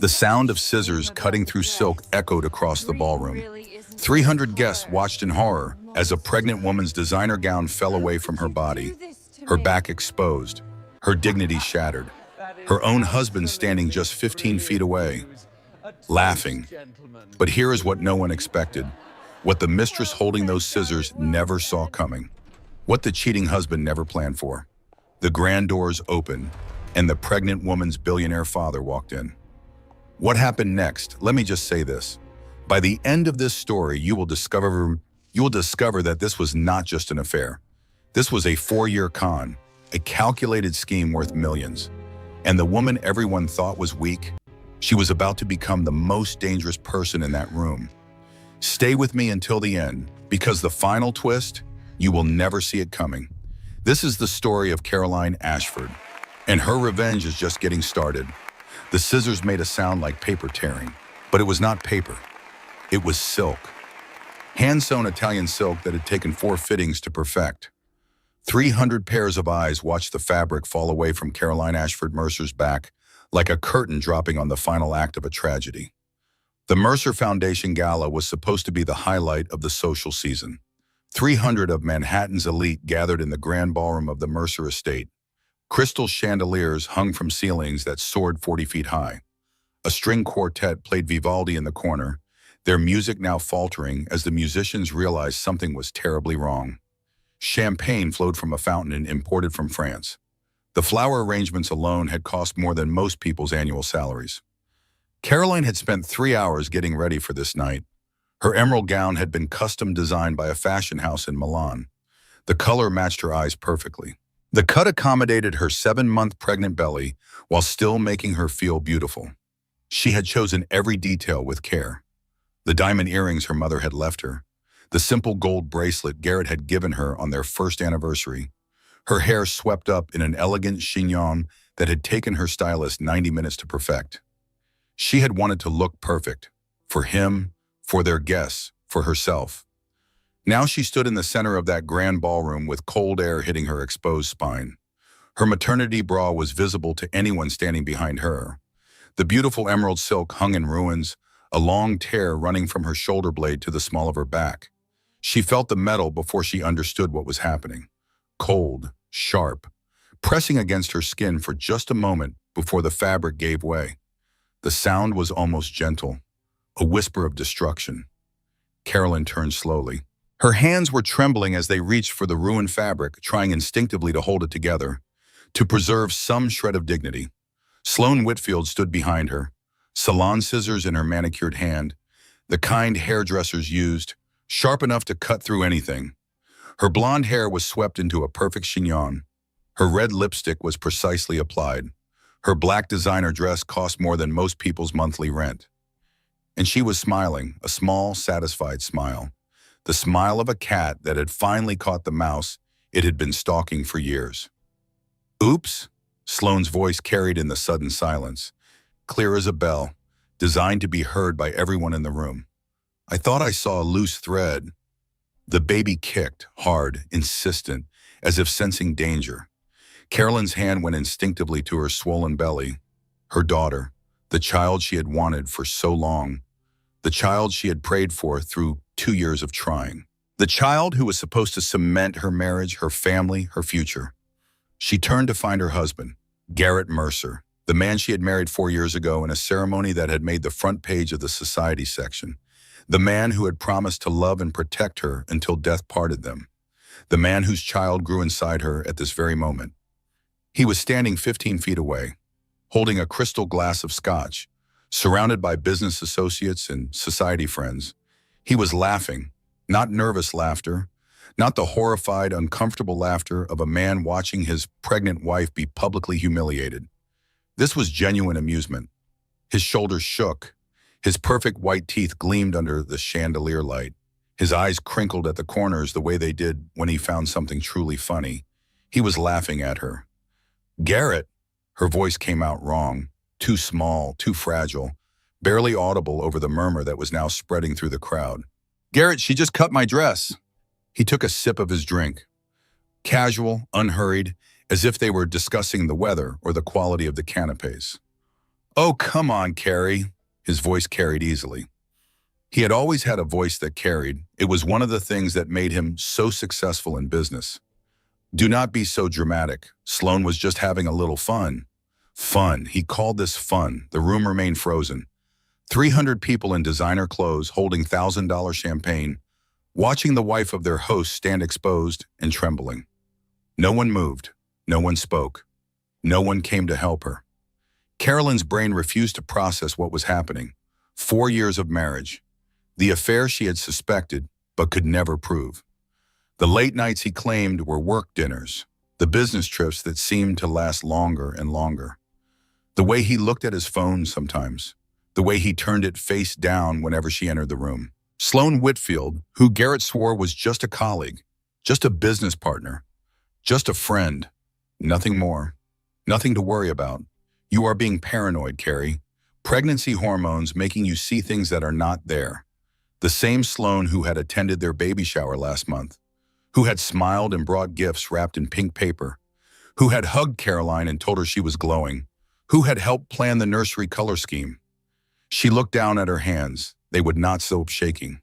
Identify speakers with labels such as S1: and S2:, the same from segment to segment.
S1: The sound of scissors cutting through silk echoed across the ballroom. 300 guests watched in horror as a pregnant woman's designer gown fell away from her body, her back exposed, her dignity shattered. Her own husband standing just 15 feet away, laughing. But here is what no one expected, what the mistress holding those scissors never saw coming, what the cheating husband never planned for. The grand doors opened, and the pregnant woman's billionaire father walked in. What happened next? Let me just say this. By the end of this story, you will discover that this was not just an affair. This was a 4-year con, a calculated scheme worth millions. And the woman everyone thought was weak, she was about to become the most dangerous person in that room. Stay with me until the end, because the final twist, you will never see it coming. This is the story of Caroline Ashford, and her revenge is just getting started. The scissors made a sound like paper tearing, but it was not paper. It was silk. Hand-sewn Italian silk that had taken 4 fittings to perfect. 300 pairs of eyes watched the fabric fall away from Caroline Ashford Mercer's back like a curtain dropping on the final act of a tragedy. The Mercer Foundation Gala was supposed to be the highlight of the social season. 300 of Manhattan's elite gathered in the grand ballroom of the Mercer estate. Crystal chandeliers hung from ceilings that soared 40 feet high. A string quartet played Vivaldi in the corner, their music now faltering as the musicians realized something was terribly wrong. Champagne flowed from a fountain imported from France. The flower arrangements alone had cost more than most people's annual salaries. Caroline had spent 3 hours getting ready for this night. Her emerald gown had been custom designed by a fashion house in Milan. The color matched her eyes perfectly. The cut accommodated her 7-month pregnant belly while still making her feel beautiful. She had chosen every detail with care. The diamond earrings her mother had left her, the simple gold bracelet Garrett had given her on their first anniversary, her hair swept up in an elegant chignon that had taken her stylist 90 minutes to perfect. She had wanted to look perfect, for him, for their guests, for herself. Now she stood in the center of that grand ballroom with cold air hitting her exposed spine. Her maternity bra was visible to anyone standing behind her. The beautiful emerald silk hung in ruins, a long tear running from her shoulder blade to the small of her back. She felt the metal before she understood what was happening. Cold, sharp, pressing against her skin for just a moment before the fabric gave way. The sound was almost gentle, a whisper of destruction. Carolyn turned slowly. Her hands were trembling as they reached for the ruined fabric, trying instinctively to hold it together, to preserve some shred of dignity. Sloane Whitfield stood behind her, salon scissors in her manicured hand, the kind hairdressers used, sharp enough to cut through anything. Her blonde hair was swept into a perfect chignon. Her red lipstick was precisely applied. Her black designer dress cost more than most people's monthly rent. And she was smiling, a small, satisfied smile. The smile of a cat that had finally caught the mouse it had been stalking for years. "Oops," Sloane's voice carried in the sudden silence, clear as a bell, designed to be heard by everyone in the room. "I thought I saw a loose thread." The baby kicked, hard, insistent, as if sensing danger. Carolyn's hand went instinctively to her swollen belly. Her daughter, the child she had wanted for so long, the child she had prayed for through 2 years of trying. The child who was supposed to cement her marriage, her family, her future. She turned to find her husband, Garrett Mercer, the man she had married 4 years ago in a ceremony that had made the front page of the society section. The man who had promised to love and protect her until death parted them. The man whose child grew inside her at this very moment. He was standing 15 feet away, holding a crystal glass of scotch, surrounded by business associates and society friends. He was laughing, not nervous laughter, not the horrified, uncomfortable laughter of a man watching his pregnant wife be publicly humiliated. This was genuine amusement. His shoulders shook. His perfect white teeth gleamed under the chandelier light. His eyes crinkled at the corners the way they did when he found something truly funny. He was laughing at her. "Garrett," her voice came out wrong, too small, too fragile, barely audible over the murmur that was now spreading through the crowd. "Garrett, she just cut my dress." He took a sip of his drink. Casual, unhurried, as if they were discussing the weather or the quality of the canapes. Oh, come on, Carrie. His voice carried easily. He had always had a voice that carried. It was one of the things that made him so successful in business. Do not be so dramatic. Sloan was just having a little fun. Fun. He called this fun. The room remained frozen. 300 people in designer clothes holding $1,000 champagne, watching the wife of their host stand exposed and trembling. No one moved. No one spoke. No one came to help her. Carolyn's brain refused to process what was happening. 4 years of marriage. The affair she had suspected, but could never prove. The late nights he claimed were work dinners. The business trips that seemed to last longer and longer. The way he looked at his phone sometimes. The way he turned it face down whenever she entered the room. Sloan Whitfield, who Garrett swore was just a colleague, just a business partner, just a friend. Nothing more. Nothing to worry about. You are being paranoid, Carrie. Pregnancy hormones making you see things that are not there. The same Sloan who had attended their baby shower last month, who had smiled and brought gifts wrapped in pink paper, who had hugged Caroline and told her she was glowing, who had helped plan the nursery color scheme. She looked down at her hands. They would not stop shaking.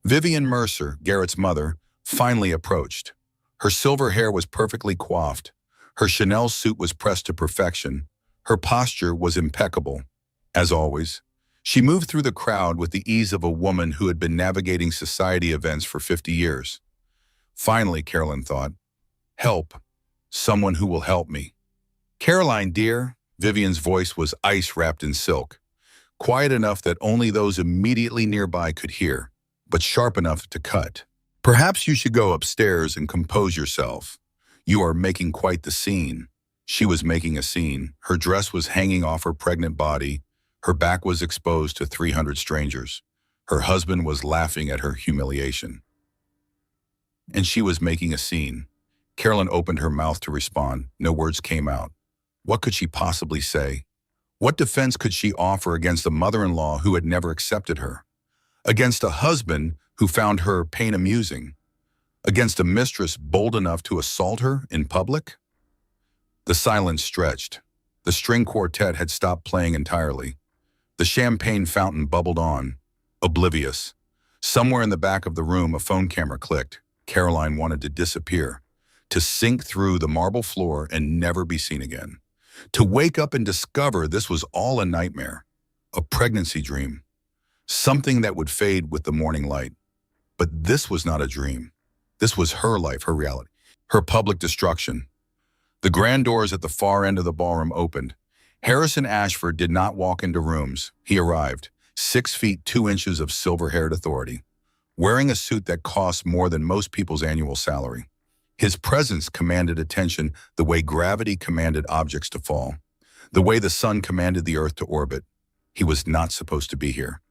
S1: Vivian Mercer, Garrett's mother, finally approached. Her silver hair was perfectly coiffed. Her Chanel suit was pressed to perfection. Her posture was impeccable. As always, she moved through the crowd with the ease of a woman who had been navigating society events for 50 years. Finally, Carolyn thought, help. Someone who will help me. Caroline, dear, Vivian's voice was ice wrapped in silk. Quiet enough that only those immediately nearby could hear, but sharp enough to cut. Perhaps you should go upstairs and compose yourself. You are making quite the scene. She was making a scene. Her dress was hanging off her pregnant body. Her back was exposed to 300 strangers. Her husband was laughing at her humiliation. And she was making a scene. Carolyn opened her mouth to respond. No words came out. What could she possibly say? What defense could she offer against a mother-in-law who had never accepted her? Against a husband who found her pain amusing? Against a mistress bold enough to assault her in public? The silence stretched. The string quartet had stopped playing entirely. The champagne fountain bubbled on, oblivious. Somewhere in the back of the room, a phone camera clicked. Caroline wanted to disappear, to sink through the marble floor and never be seen again. To wake up and discover this was all a nightmare, a pregnancy dream, something that would fade with the morning light. But this was not a dream. This was her life, her reality, her public destruction. The grand doors at the far end of the ballroom opened. Harrison Ashford did not walk into rooms. He arrived, 6 feet 2 inches of silver-haired authority, wearing a suit that cost more than most people's annual salary. His presence commanded attention the way gravity commanded objects to fall, the way the sun commanded the earth to orbit. He was not supposed to be here.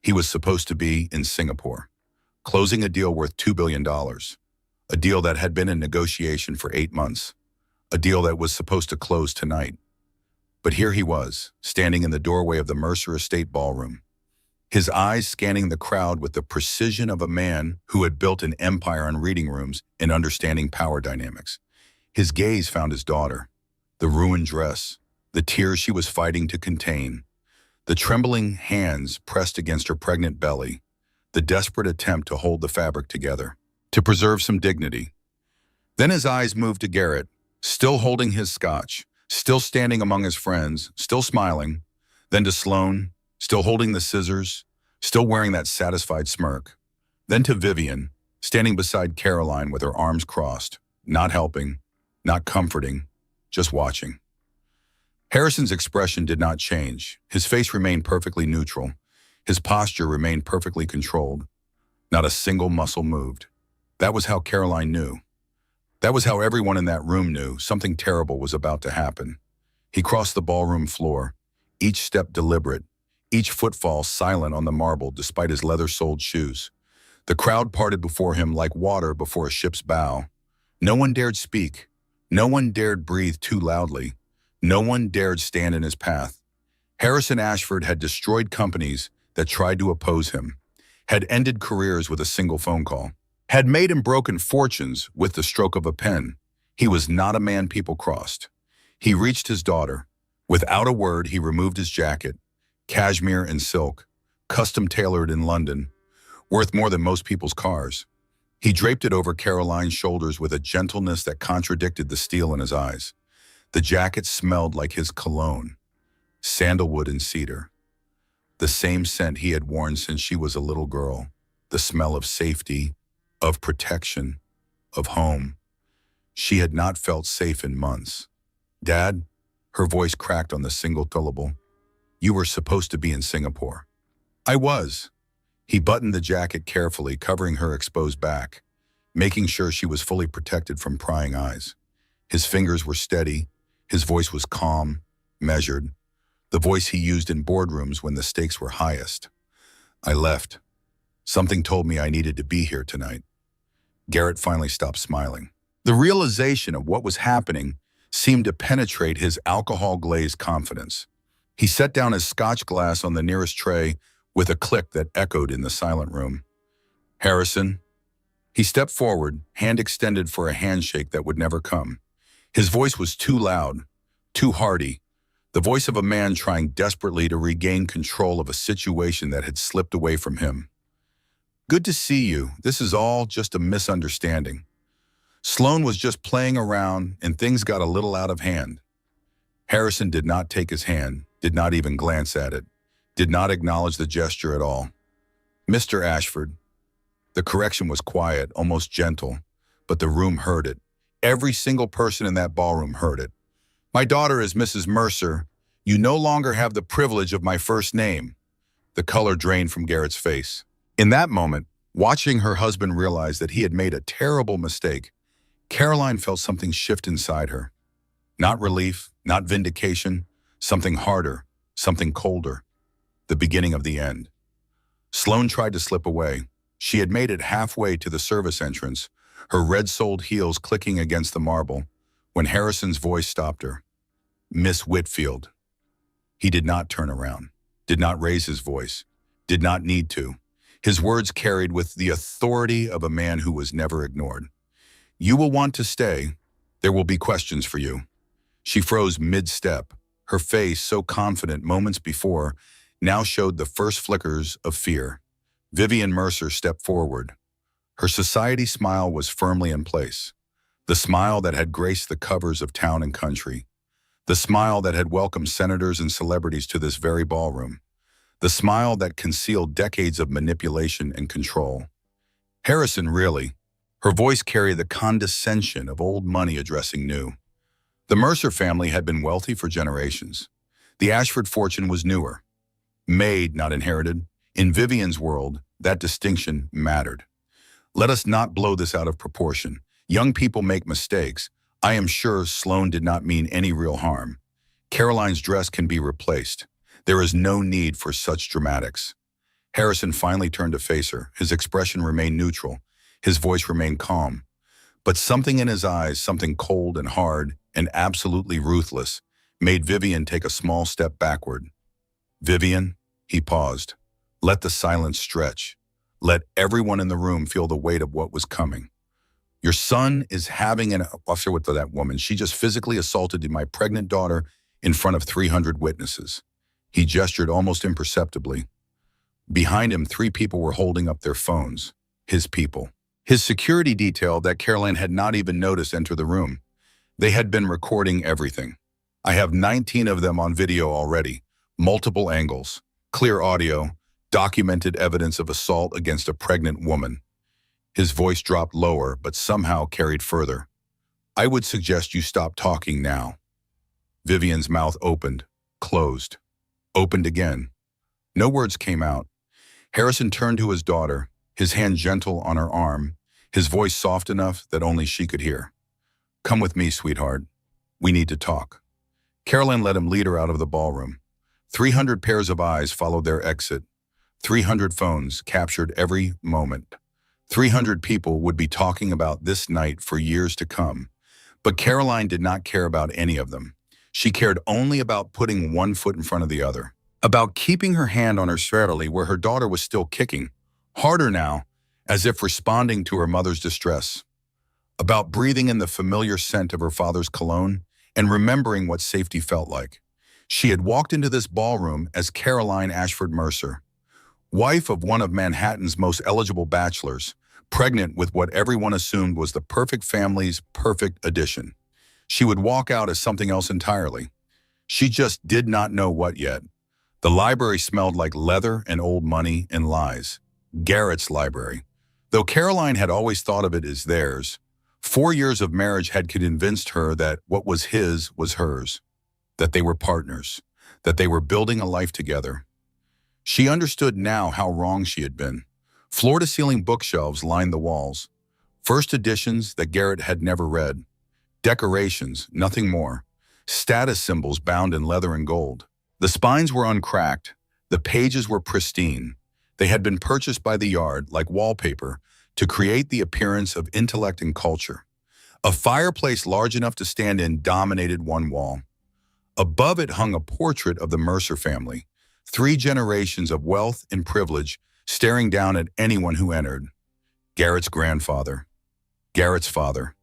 S1: He was supposed to be in Singapore, closing a deal worth $2 billion, a deal that had been in negotiation for 8 months, a deal that was supposed to close tonight. But here he was, standing in the doorway of the Mercer Estate ballroom, his eyes scanning the crowd with the precision of a man who had built an empire on reading rooms and understanding power dynamics. His gaze found his daughter, the ruined dress, the tears she was fighting to contain, the trembling hands pressed against her pregnant belly, the desperate attempt to hold the fabric together, to preserve some dignity. Then his eyes moved to Garrett, still holding his scotch, still standing among his friends, still smiling, then to Sloan, still holding the scissors, still wearing that satisfied smirk. Then to Vivian, standing beside Caroline with her arms crossed, not helping, not comforting, just watching. Harrison's expression did not change. His face remained perfectly neutral. His posture remained perfectly controlled. Not a single muscle moved. That was how Caroline knew. That was how everyone in that room knew something terrible was about to happen. He crossed the ballroom floor, each step deliberate, each footfall silent on the marble despite his leather-soled shoes. The crowd parted before him like water before a ship's bow. No one dared speak. No one dared breathe too loudly. No one dared stand in his path. Harrison Ashford had destroyed companies that tried to oppose him, had ended careers with a single phone call, had made and broken fortunes with the stroke of a pen. He was not a man people crossed. He reached his daughter, Without a word, he removed his jacket, cashmere and silk, custom-tailored in London, worth more than most people's cars. He draped it over Caroline's shoulders with a gentleness that contradicted the steel in his eyes. The jacket smelled like his cologne, sandalwood and cedar. The same scent he had worn since she was a little girl. The smell of safety, of protection, of home. She had not felt safe in months. "Dad," her voice cracked on the single syllable. "You were supposed to be in Singapore." "I was." He buttoned the jacket carefully, covering her exposed back, making sure she was fully protected from prying eyes. His fingers were steady. His voice was calm, measured, the voice he used in boardrooms when the stakes were highest. "I left. Something told me I needed to be here tonight." Garrett finally stopped smiling. The realization of what was happening seemed to penetrate his alcohol-glazed confidence. He set down his scotch glass on the nearest tray with a click that echoed in the silent room. "Harrison." He stepped forward, hand extended for a handshake that would never come. His voice was too loud, too hearty, the voice of a man trying desperately to regain control of a situation that had slipped away from him. "Good to see you. This is all just a misunderstanding. Sloan was just playing around and things got a little out of hand." Harrison did not take his hand, did not even glance at it, did not acknowledge the gesture at all. "Mr. Ashford." The correction was quiet, almost gentle, but the room heard it. Every single person in that ballroom heard it. "My daughter is Mrs. Mercer. You no longer have the privilege of my first name." The color drained from Garrett's face. In that moment, watching her husband realize that he had made a terrible mistake, Caroline felt something shift inside her. Not relief, not vindication, something harder, something colder. The beginning of the end. Sloan tried to slip away. She had made it halfway to the service entrance, her red-soled heels clicking against the marble, when Harrison's voice stopped her. "Miss Whitfield." He did not turn around, did not raise his voice, did not need to. His words carried with the authority of a man who was never ignored. "You will want to stay. There will be questions for you." She froze mid-step. Her face, so confident moments before, now showed the first flickers of fear. Vivian Mercer stepped forward. Her society smile was firmly in place. The smile that had graced the covers of Town and Country. The smile that had welcomed senators and celebrities to this very ballroom. The smile that concealed decades of manipulation and control. Harrison, really. Her voice carried the condescension of old money addressing new. The Mercer family had been wealthy for generations. The Ashford fortune was newer. Made, not inherited. In Vivian's world, that distinction mattered. Let us not blow this out of proportion. Young people make mistakes. I am sure Sloan did not mean any real harm. Caroline's dress can be replaced. There is no need for such dramatics. Harrison finally turned to face her. His expression remained neutral. His voice remained calm. But something in his eyes, something cold and hard and absolutely ruthless, made Vivian take a small step backward. "Vivian," he paused. "Let the silence stretch. Let everyone in the room feel the weight of what was coming. Your son is having an affair with that woman. She just physically assaulted my pregnant daughter in front of 300 witnesses." He gestured almost imperceptibly. Behind him, 3 people were holding up their phones. His people. His security detail that Caroline had not even noticed enter the room. They had been recording everything. "I have 19 of them on video already. Multiple angles, clear audio, documented evidence of assault against a pregnant woman." His voice dropped lower, but somehow carried further. "I would suggest you stop talking now." Vivian's mouth opened, closed, opened again. No words came out. Harrison turned to his daughter, his hand gentle on her arm, his voice soft enough that only she could hear. "Come with me, sweetheart. We need to talk." Caroline let him lead her out of the ballroom. 300 pairs of eyes followed their exit. 300 phones captured every moment. 300 people would be talking about this night for years to come. But Caroline did not care about any of them. She cared only about putting one foot in front of the other. About keeping her hand on her straddle where her daughter was still kicking, harder now, as if responding to her mother's distress. About breathing in the familiar scent of her father's cologne and remembering what safety felt like. She had walked into this ballroom as Caroline Ashford Mercer, wife of one of Manhattan's most eligible bachelors, pregnant with what everyone assumed was the perfect family's perfect addition. She would walk out as something else entirely. She just did not know what yet. The library smelled like leather and old money and lies. Garrett's library. Though Caroline had always thought of it as theirs, 4 years of marriage had convinced her that what was his was hers, that they were partners, that they were building a life together. She understood now how wrong she had been. Floor-to-ceiling bookshelves lined the walls. First editions that Garrett had never read. Decorations, nothing more. Status symbols bound in leather and gold. The spines were uncracked. The pages were pristine. They had been purchased by the yard, like wallpaper, to create the appearance of intellect and culture. A fireplace large enough to stand in dominated one wall. Above it hung a portrait of the Mercer family, 3 generations of wealth and privilege staring down at anyone who entered. Garrett's grandfather. Garrett's father.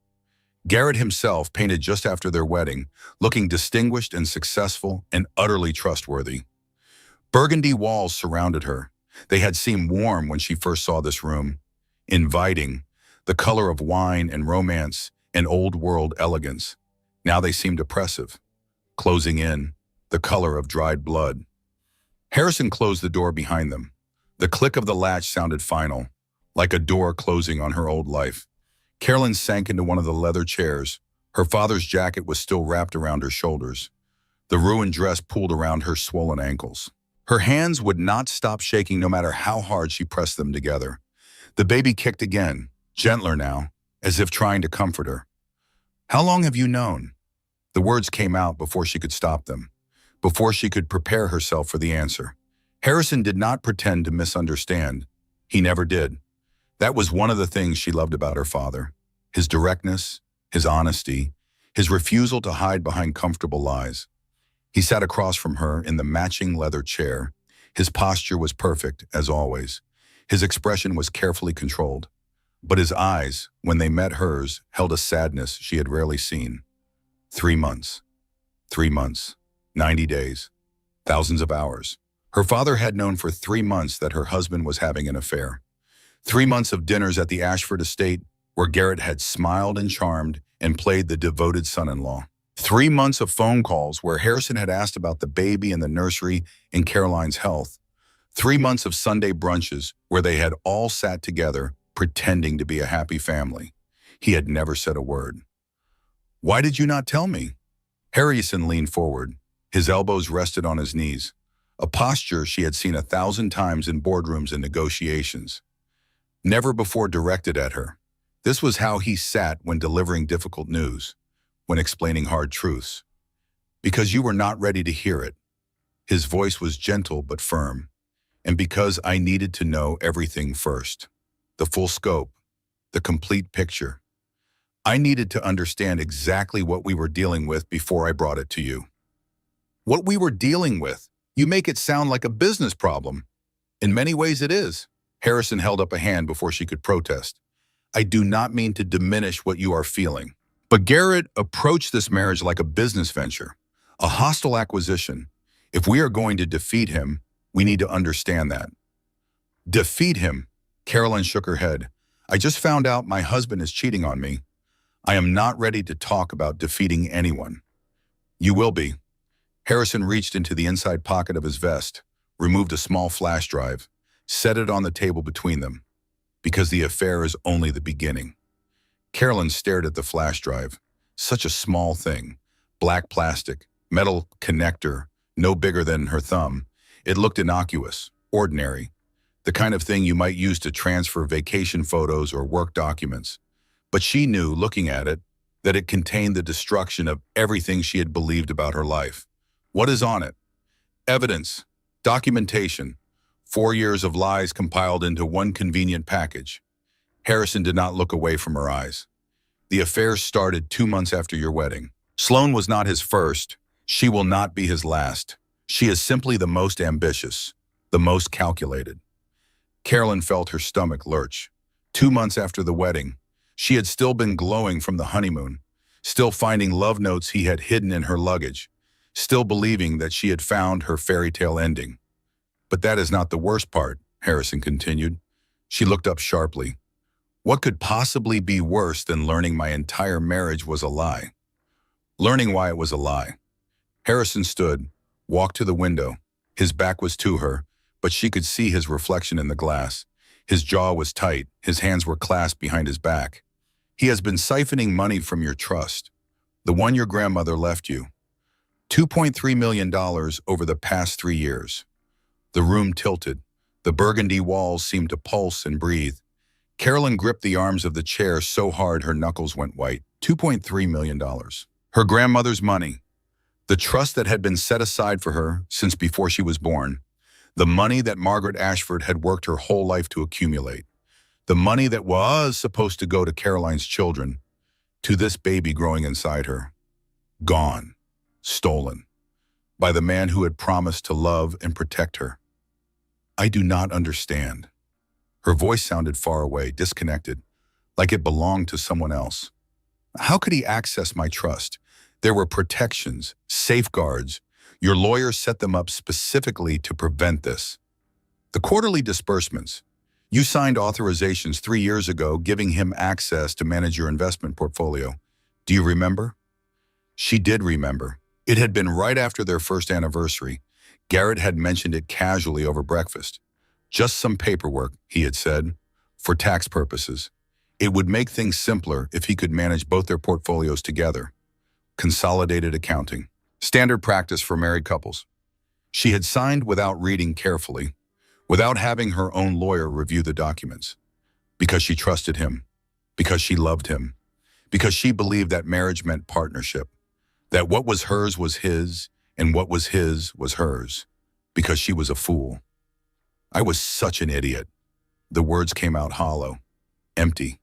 S1: Garrett himself, painted just after their wedding, looking distinguished and successful and utterly trustworthy. Burgundy walls surrounded her. They had seemed warm when she first saw this room. Inviting, the color of wine and romance and old-world elegance. Now they seemed oppressive. Closing in, the color of dried blood. Harrison closed the door behind them. The click of the latch sounded final, like a door closing on her old life. Carolyn sank into one of the leather chairs. Her father's jacket was still wrapped around her shoulders. The ruined dress pulled around her swollen ankles. Her hands would not stop shaking no matter how hard she pressed them together. The baby kicked again, gentler now, as if trying to comfort her. "How long have you known?" The words came out before she could stop them, before she could prepare herself for the answer. Harrison did not pretend to misunderstand. He never did. That was one of the things she loved about her father. His directness, his honesty, his refusal to hide behind comfortable lies. He sat across from her in the matching leather chair. His posture was perfect, as always. His expression was carefully controlled. But his eyes, when they met hers, held a sadness she had rarely seen. 3 months. 3 months. 90 days. Thousands of hours. Her father had known for 3 months that her husband was having an affair. 3 months of dinners at the Ashford estate where Garrett had smiled and charmed and played the devoted son-in-law. 3 months of phone calls where Harrison had asked about the baby in the nursery and Caroline's health. 3 months of Sunday brunches where they had all sat together pretending to be a happy family. He had never said a word. "Why did you not tell me?" Harrison leaned forward. His elbows rested on his knees, a posture she had seen 1,000 times in boardrooms and negotiations. Never before directed at her. This was how he sat when delivering difficult news, when explaining hard truths. "Because you were not ready to hear it." His voice was gentle but firm. "And because I needed to know everything first. The full scope, the complete picture. I needed to understand exactly what we were dealing with before I brought it to you." "What we were dealing with? You make it sound like a business problem." "In many ways it is." Harrison held up a hand before she could protest. "I do not mean to diminish what you are feeling. But Garrett approached this marriage like a business venture, a hostile acquisition. If we are going to defeat him, we need to understand that." "Defeat him?" Carolyn shook her head. "I just found out my husband is cheating on me. I am not ready to talk about defeating anyone." "You will be." Harrison reached into the inside pocket of his vest, removed a small flash drive, set it on the table between them. "Because the affair is only the beginning." Carolyn stared at the flash drive. Such a small thing. Black plastic, metal connector, no bigger than her thumb. It looked innocuous, ordinary. The kind of thing you might use to transfer vacation photos or work documents. But she knew, looking at it, that it contained the destruction of everything she had believed about her life. What is on it? Evidence, documentation, 4 years of lies compiled into one convenient package. Harrison did not look away from her eyes. "The affair started 2 months after your wedding. Sloane was not his first. She will not be his last. She is simply the most ambitious, the most calculated." Carolyn felt her stomach lurch. 2 months after the wedding, she had still been glowing from the honeymoon, still finding love notes he had hidden in her luggage, still believing that she had found her fairy tale ending. But that is not the worst part, Harrison continued. She looked up sharply. What could possibly be worse than learning my entire marriage was a lie? Learning why it was a lie. Harrison stood, walked to the window. His back was to her, but she could see his reflection in the glass. His jaw was tight, his hands were clasped behind his back. He has been siphoning money from your trust, the one your grandmother left you. $2.3 million over the past 3 years. The room tilted. The burgundy walls seemed to pulse and breathe. Carolyn gripped the arms of the chair so hard her knuckles went white. $2.3 million. Her grandmother's money. The trust that had been set aside for her since before she was born. The money that Margaret Ashford had worked her whole life to accumulate. The money that was supposed to go to Caroline's children, to this baby growing inside her. Gone. Stolen. By the man who had promised to love and protect her. I do not understand. Her voice sounded far away, disconnected, like it belonged to someone else. How could he access my trust? There were protections, safeguards. Your lawyer set them up specifically to prevent this. The quarterly disbursements. You signed authorizations 3 years ago giving him access to manage your investment portfolio. Do you remember? She did remember. It had been right after their first anniversary. Garrett had mentioned it casually over breakfast. Just some paperwork, he had said, for tax purposes. It would make things simpler if he could manage both their portfolios together. Consolidated accounting. Standard practice for married couples. She had signed without reading carefully, without having her own lawyer review the documents. Because she trusted him. Because she loved him. Because she believed that marriage meant partnership. That what was hers was his, and what was his was hers. Because she was a fool. I was such an idiot. The words came out hollow, empty,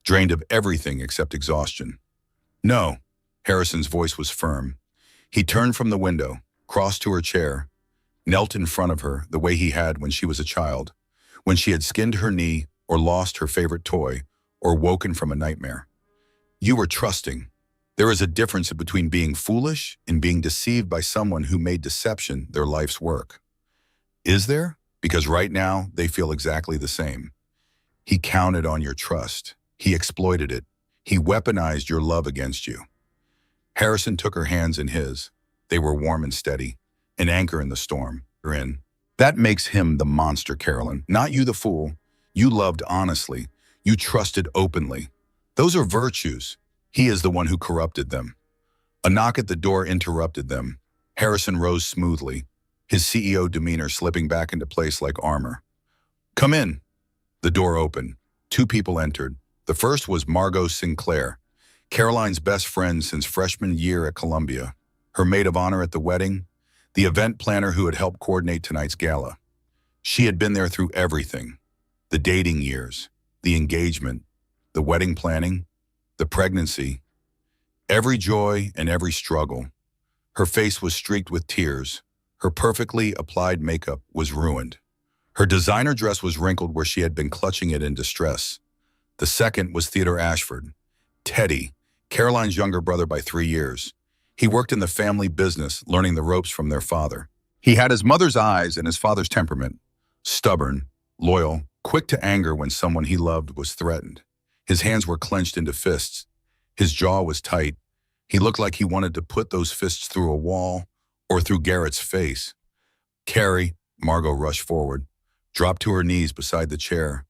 S1: drained of everything except exhaustion. No, Harrison's voice was firm. He turned from the window, crossed to her chair, knelt in front of her the way he had when she was a child, when she had skinned her knee or lost her favorite toy or woken from a nightmare. You were trusting. There is a difference between being foolish and being deceived by someone who made deception their life's work. Is there? Because right now, they feel exactly the same. He counted on your trust. He exploited it. He weaponized your love against you. Harrison took her hands in his. They were warm and steady, an anchor in the storm. That makes him the monster, Carolyn, not you the fool. You loved honestly. You trusted openly. Those are virtues. He is the one who corrupted them. A knock at the door interrupted them. Harrison rose smoothly, his CEO demeanor slipping back into place like armor. Come in. The door opened. 2 people entered. The first was Margot Sinclair, Caroline's best friend since freshman year at Columbia, her maid of honor at the wedding, the event planner who had helped coordinate tonight's gala. She had been there through everything. The dating years, the engagement, the wedding planning, the pregnancy, every joy and every struggle. Her face was streaked with tears. Her perfectly applied makeup was ruined. Her designer dress was wrinkled where she had been clutching it in distress. The second was Theodore Ashford, Teddy, Caroline's younger brother by 3 years. He worked in the family business, learning the ropes from their father. He had his mother's eyes and his father's temperament. Stubborn, loyal, quick to anger when someone he loved was threatened. His hands were clenched into fists. His jaw was tight. He looked like he wanted to put those fists through a wall or through Garrett's face. Carrie, Margot rushed forward, dropped to her knees beside the chair,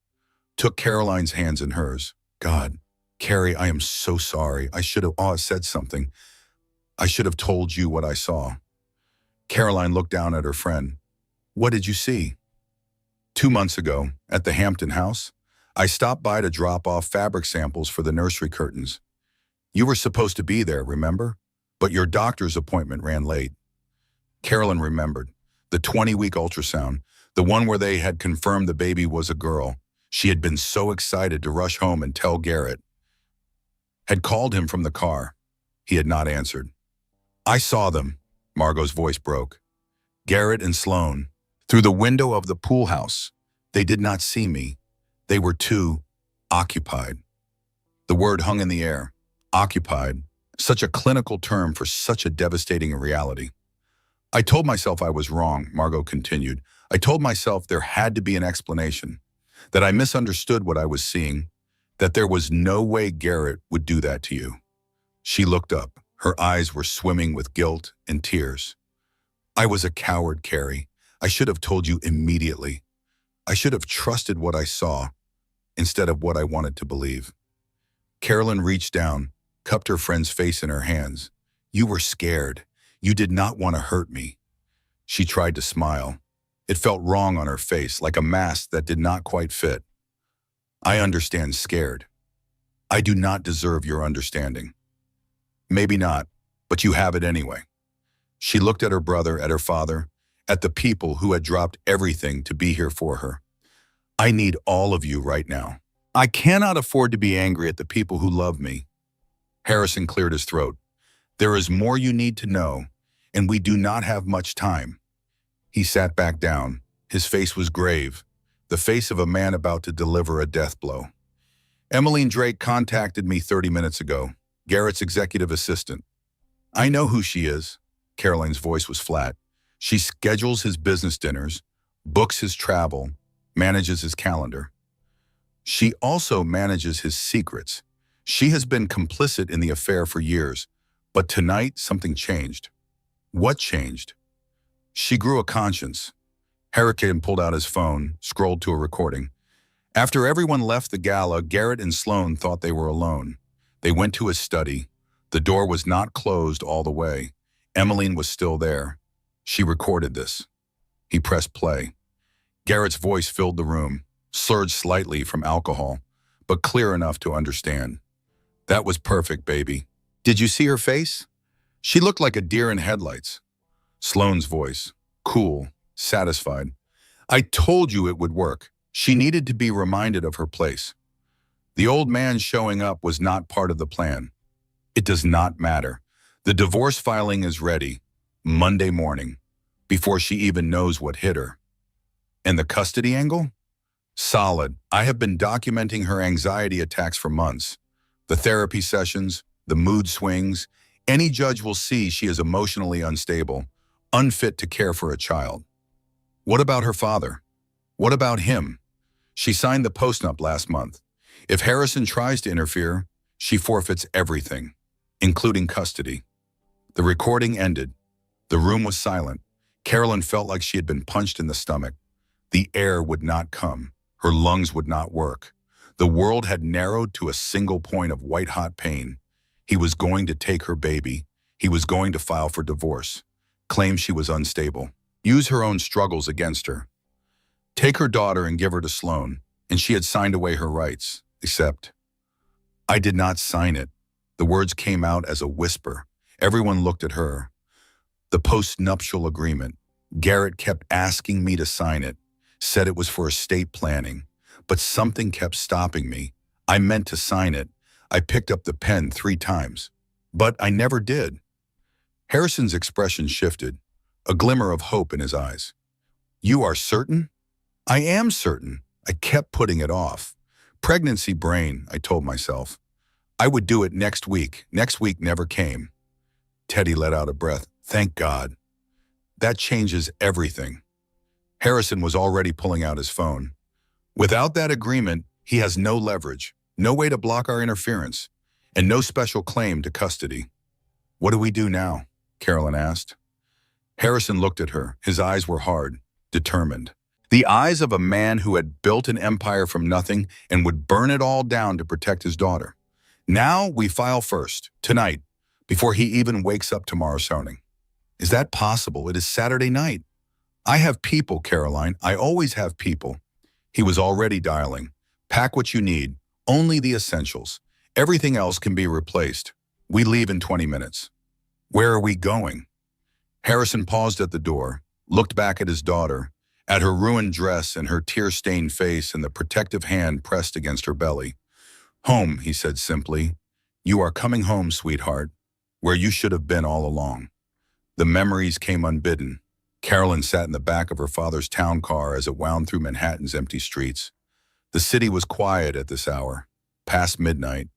S1: took Caroline's hands in hers. God, Carrie, I am so sorry. I should have said something. I should have told you what I saw. Caroline looked down at her friend. What did you see? 2 months ago, at the Hampton house, I stopped by to drop off fabric samples for the nursery curtains. You were supposed to be there, remember? But your doctor's appointment ran late. Carolyn remembered. The 20-week ultrasound, the one where they had confirmed the baby was a girl. She had been so excited to rush home and tell Garrett. Had called him from the car. He had not answered. I saw them, Margot's voice broke. Garrett and Sloane. Through the window of the pool house. They did not see me. They were too occupied. The word hung in the air. Occupied. Such a clinical term for such a devastating reality. I told myself I was wrong, Margot continued. I told myself there had to be an explanation, that I misunderstood what I was seeing, that there was no way Garrett would do that to you. She looked up. Her eyes were swimming with guilt and tears. I was a coward, Carrie. I should have told you immediately. I should have trusted what I saw instead of what I wanted to believe. Carolyn reached down, cupped her friend's face in her hands. You were scared. You did not want to hurt me. She tried to smile. It felt wrong on her face, like a mask that did not quite fit. I understand scared. I do not deserve your understanding. Maybe not, but you have it anyway. She looked at her brother, at her father, at the people who had dropped everything to be here for her. I need all of you right now. I cannot afford to be angry at the people who love me. Harrison cleared his throat. There is more you need to know, and we do not have much time. He sat back down. His face was grave, the face of a man about to deliver a death blow. Emmeline Drake contacted me 30 minutes ago, Garrett's executive assistant. I know who she is. Caroline's voice was flat. She schedules his business dinners, books his travel, manages his calendar. She also manages his secrets. She has been complicit in the affair for years, but tonight something changed. What changed? She grew a conscience. Harrigan pulled out his phone, scrolled to a recording. After everyone left the gala, Garrett and Sloane thought they were alone. They went to his study. The door was not closed all the way. Emmeline was still there. She recorded this. He pressed play. Garrett's voice filled the room, slurred slightly from alcohol, but clear enough to understand. That was perfect, baby. Did you see her face? She looked like a deer in headlights. Sloane's voice, cool, satisfied. I told you it would work. She needed to be reminded of her place. The old man showing up was not part of the plan. It does not matter. The divorce filing is ready, Monday morning, before she even knows what hit her. And the custody angle? Solid. I have been documenting her anxiety attacks for months. The therapy sessions, the mood swings. Any judge will see she is emotionally unstable, unfit to care for a child. What about her father? What about him? She signed the postnup last month. If Harrison tries to interfere, she forfeits everything, including custody. The recording ended. The room was silent. Carolyn felt like she had been punched in the stomach. The air would not come. Her lungs would not work. The world had narrowed to a single point of white-hot pain. He was going to take her baby. He was going to file for divorce, claim she was unstable, use her own struggles against her. Take her daughter and give her to Sloane, and she had signed away her rights, except, I did not sign it. The words came out as a whisper. Everyone looked at her. The post-nuptial agreement. Garrett kept asking me to sign it, said it was for estate planning, but something kept stopping me. I meant to sign it. I picked up the pen 3 times, but I never did. Harrison's expression shifted, a glimmer of hope in his eyes. You are certain? I am certain. I kept putting it off. Pregnancy brain, I told myself. I would do it next week. Next week never came. Teddy let out a breath. Thank God. That changes everything. Harrison was already pulling out his phone. Without that agreement, he has no leverage, no way to block our interference, and no special claim to custody. What do we do now? Carolyn asked. Harrison looked at her. His eyes were hard, determined. The eyes of a man who had built an empire from nothing and would burn it all down to protect his daughter. Now we file first, tonight, before he even wakes up tomorrow morning. Is that possible? It is Saturday night. I have people, Caroline. I always have people. He was already dialing. Pack what you need, only the essentials. Everything else can be replaced. We leave in 20 minutes. Where are we going? Harrison paused at the door, looked back at his daughter, at her ruined dress and her tear-stained face and the protective hand pressed against her belly. Home, he said simply. You are coming home, sweetheart, where you should have been all along. The memories came unbidden. Carolyn sat in the back of her father's town car as it wound through Manhattan's empty streets. The city was quiet at this hour, past midnight.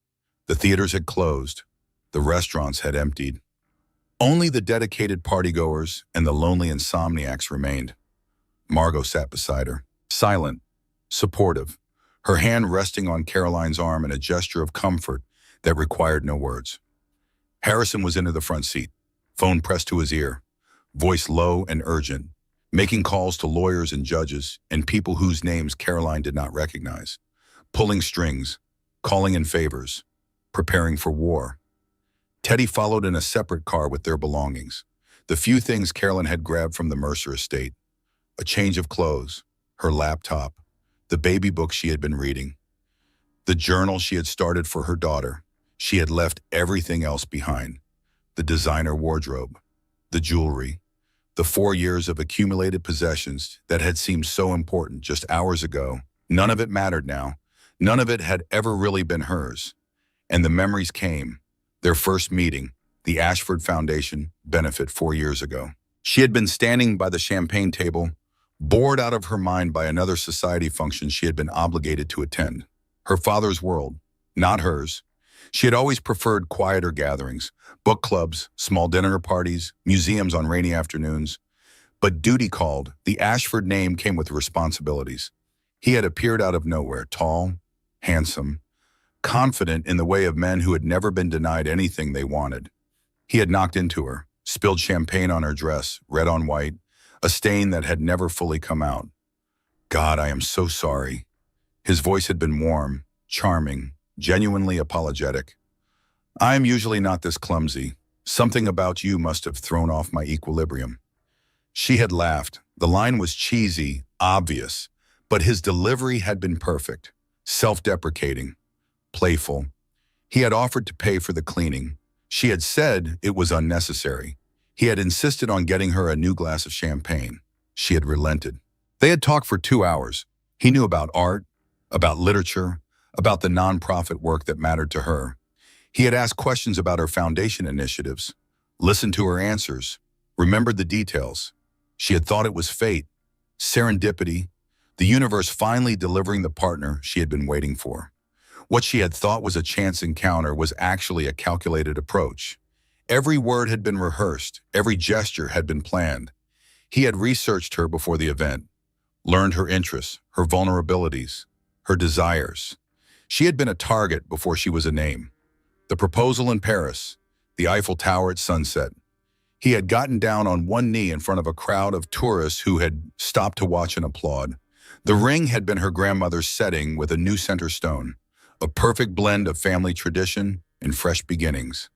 S1: The theaters had closed. The restaurants had emptied. Only the dedicated partygoers and the lonely insomniacs remained. Margot sat beside her, silent, supportive, her hand resting on Caroline's arm in a gesture of comfort that required no words. Harrison was into the front seat, phone pressed to his ear, voice low and urgent, making calls to lawyers and judges and people whose names Caroline did not recognize, pulling strings, calling in favors, preparing for war. Teddy followed in a separate car with their belongings, the few things Carolyn had grabbed from the Mercer estate: a change of clothes, her laptop, the baby book she had been reading, the journal she had started for her daughter. She had left everything else behind: the designer wardrobe, the jewelry, the 4 years of accumulated possessions that had seemed so important just hours ago. None of it mattered now. None of it had ever really been hers. And the memories came. Their first meeting, the Ashford Foundation benefit 4 years ago. She had been standing by the champagne table, bored out of her mind by another society function she had been obligated to attend. Her father's world, not hers. She had always preferred quieter gatherings, book clubs, small dinner parties, museums on rainy afternoons. But duty called. The Ashford name came with responsibilities. He had appeared out of nowhere, tall, handsome, confident in the way of men who had never been denied anything they wanted. He had knocked into her, spilled champagne on her dress, red on white, a stain that had never fully come out. "God, I am so sorry." His voice had been warm, charming, genuinely apologetic. "I am usually not this clumsy. Something about you must have thrown off my equilibrium." She had laughed. The line was cheesy, obvious, but his delivery had been perfect, self-deprecating, playful. He had offered to pay for the cleaning. She had said it was unnecessary. He had insisted on getting her a new glass of champagne. She had relented. They had talked for 2 hours. He knew about art, about literature, about the nonprofit work that mattered to her. He had asked questions about her foundation initiatives, listened to her answers, remembered the details. She had thought it was fate, serendipity, the universe finally delivering the partner she had been waiting for. What she had thought was a chance encounter was actually a calculated approach. Every word had been rehearsed, every gesture had been planned. He had researched her before the event, learned her interests, her vulnerabilities, her desires. She had been a target before she was a name. The proposal in Paris, the Eiffel Tower at sunset. He had gotten down on one knee in front of a crowd of tourists who had stopped to watch and applaud. The ring had been her grandmother's setting with a new center stone, a perfect blend of family tradition and fresh beginnings.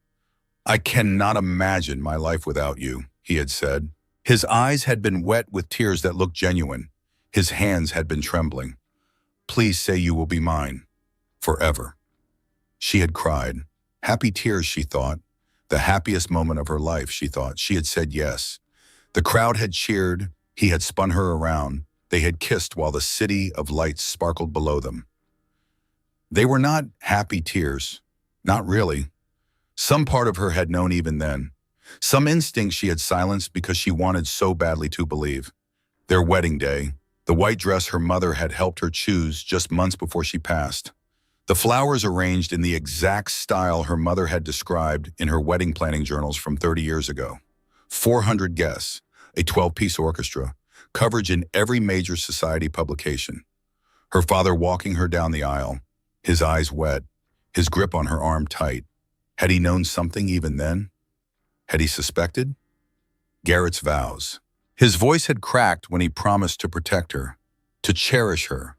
S1: "I cannot imagine my life without you," he had said. His eyes had been wet with tears that looked genuine. His hands had been trembling. "Please say you will be mine, forever." She had cried. Happy tears, she thought. The happiest moment of her life, she thought. She had said yes. The crowd had cheered. He had spun her around. They had kissed while the city of lights sparkled below them. They were not happy tears. Not really. Some part of her had known even then. Some instinct she had silenced because she wanted so badly to believe. Their wedding day, the white dress her mother had helped her choose just months before she passed. The flowers arranged in the exact style her mother had described in her wedding planning journals from 30 years ago. 400 guests, a 12-piece orchestra, coverage in every major society publication. Her father walking her down the aisle, his eyes wet, his grip on her arm tight. Had he known something even then? Had he suspected? Garrett's vows. His voice had cracked when he promised to protect her, to cherish her,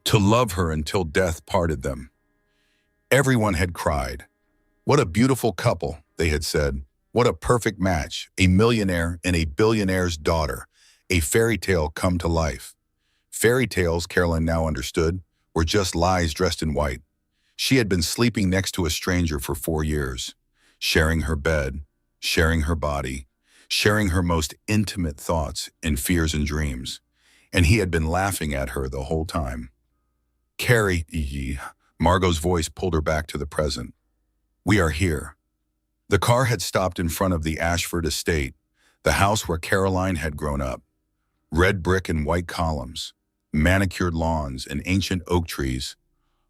S1: to love her until death parted them. Everyone had cried. "What a beautiful couple," they had said. "What a perfect match, a millionaire and a billionaire's daughter, a fairy tale come to life." Fairy tales, Carolyn now understood, were just lies dressed in white. She had been sleeping next to a stranger for 4 years, sharing her bed, sharing her body, sharing her most intimate thoughts and fears and dreams. And he had been laughing at her the whole time. "Carrie," Margot's voice pulled her back to the present. "We are here." The car had stopped in front of the Ashford estate, the house where Caroline had grown up. Red brick and white columns, manicured lawns and ancient oak trees,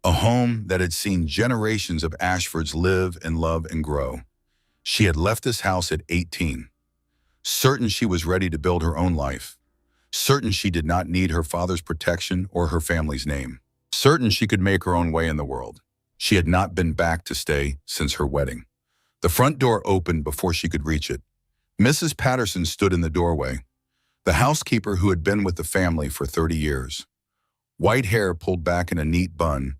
S1: a home that had seen generations of Ashfords live and love and grow. She had left this house at 18, certain she was ready to build her own life, certain she did not need her father's protection or her family's name, certain she could make her own way in the world. She had not been back to stay since her wedding. The front door opened before she could reach it. Mrs. Patterson stood in the doorway, the housekeeper who had been with the family for 30 years. White hair pulled back in a neat bun,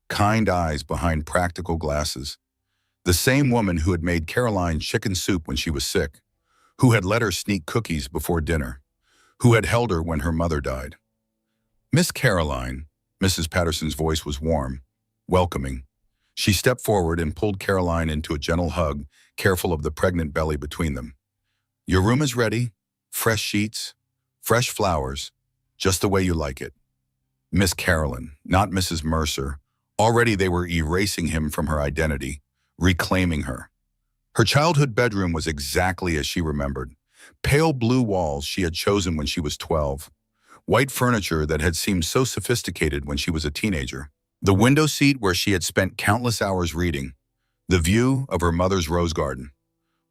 S1: kind eyes behind practical glasses. The same woman who had made Caroline chicken soup when she was sick, who had let her sneak cookies before dinner, who had held her when her mother died. Miss Caroline, Mrs. Patterson's voice was warm, welcoming. She stepped forward and pulled Caroline into a gentle hug, careful of the pregnant belly between them. Your room is ready, fresh sheets, fresh flowers, just the way you like it. Miss Carolyn, not Mrs. Mercer. Already they were erasing him from her identity, reclaiming her. Her childhood bedroom was exactly as she remembered. Pale blue walls she had chosen when she was 12. White furniture that had seemed so sophisticated when she was a teenager. The window seat where she had spent countless hours reading. The view of her mother's rose garden.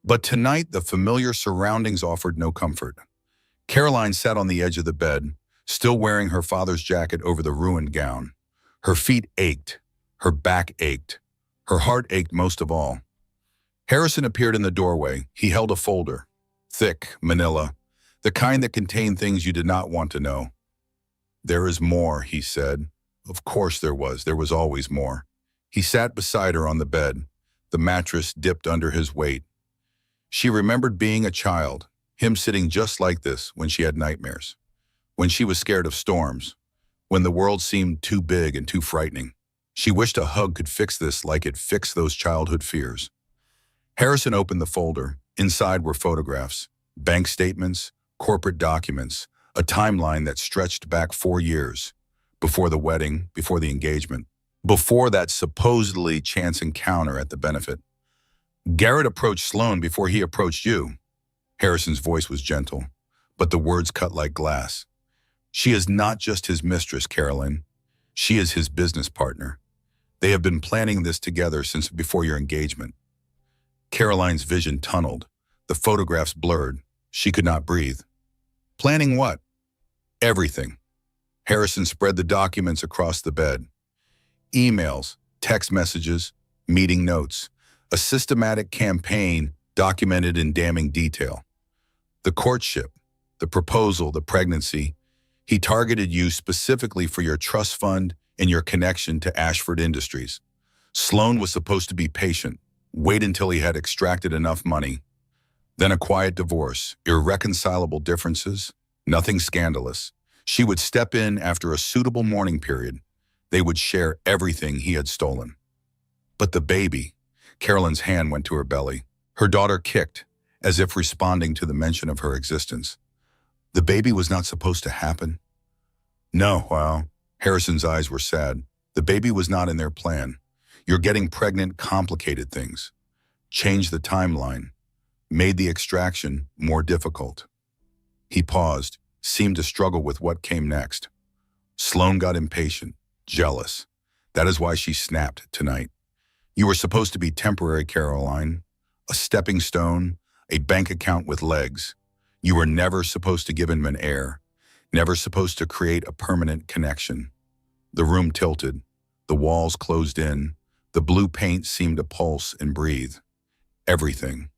S1: But tonight, the familiar surroundings offered no comfort. Caroline sat on the edge of the bed, still wearing her father's jacket over the ruined gown. Her feet ached. Her back ached. Her heart ached most of all. Harrison appeared in the doorway. He held a folder. Thick, manila. The kind that contained things you did not want to know. There is more, he said. Of course there was. There was always more. He sat beside her on the bed. The mattress dipped under his weight. She remembered being a child, him sitting just like this when she had nightmares, when she was scared of storms, when the world seemed too big and too frightening. She wished a hug could fix this like it fixed those childhood fears. Harrison opened the folder. Inside were photographs, bank statements, corporate documents, a timeline that stretched back 4 years, before the wedding, before the engagement, before that supposedly chance encounter at the benefit. Garrett approached Sloan before he approached you. Harrison's voice was gentle, but the words cut like glass. She is not just his mistress, Carolyn. She is his business partner. They have been planning this together since before your engagement. Caroline's vision tunneled. The photographs blurred. She could not breathe. Planning what? Everything. Harrison spread the documents across the bed. Emails, text messages, meeting notes. A systematic campaign documented in damning detail. The courtship, the proposal, the pregnancy. He targeted you specifically for your trust fund and your connection to Ashford Industries. Sloan was supposed to be patient, wait until he had extracted enough money. Then a quiet divorce, irreconcilable differences, nothing scandalous. She would step in after a suitable mourning period. They would share everything he had stolen. But the baby, Carolyn's hand went to her belly. Her daughter kicked, as if responding to the mention of her existence. The baby was not supposed to happen. No, well, Harrison's eyes were sad. The baby was not in their plan. Your getting pregnant complicated things. Changed the timeline. Made the extraction more difficult. He paused, seemed to struggle with what came next. Sloan got impatient, jealous. That is why she snapped tonight. You were supposed to be temporary, Caroline. A stepping stone, a bank account with legs. You were never supposed to give him an heir. Never supposed to create a permanent connection. The room tilted. The walls closed in. The blue paint seemed to pulse and breathe. Everything.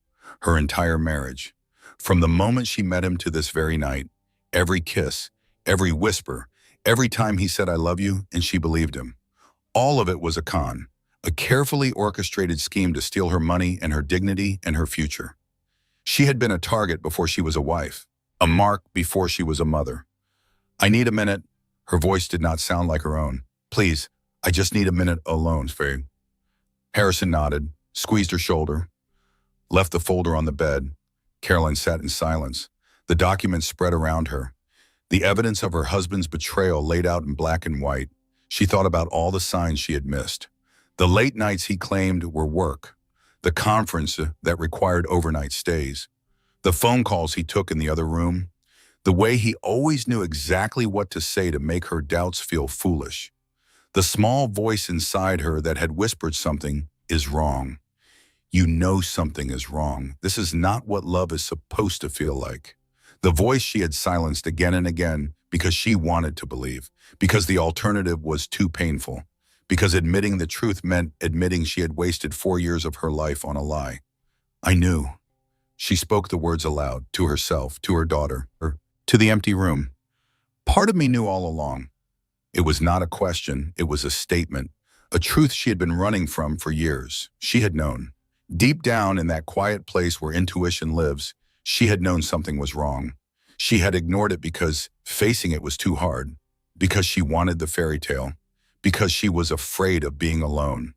S1: Her entire marriage. From the moment she met him to this very night, every kiss, every whisper, every time he said, I love you, and she believed him. All of it was a con, a carefully orchestrated scheme to steal her money and her dignity and her future. She had been a target before she was a wife, a mark before she was a mother. I need a minute. Her voice did not sound like her own. Please, I just need a minute alone, Faye. Harrison nodded, squeezed her shoulder, left the folder on the bed. Caroline sat in silence. The documents spread around her. The evidence of her husband's betrayal laid out in black and white. She thought about all the signs she had missed. The late nights he claimed were work. The conference that required overnight stays. The phone calls he took in the other room. The way he always knew exactly what to say to make her doubts feel foolish. The small voice inside her that had whispered something is wrong. You know something is wrong. This is not what love is supposed to feel like. The voice she had silenced again and again because she wanted to believe, because the alternative was too painful, because admitting the truth meant admitting she had wasted 4 years of her life on a lie. I knew. She spoke the words aloud, to herself, to her daughter, or to the empty room. Part of me knew all along. It was not a question, it was a statement, a truth she had been running from for years. She had known. Deep down in that quiet place where intuition lives, she had known something was wrong. She had ignored it because facing it was too hard, because she wanted the fairy tale, because she was afraid of being alone.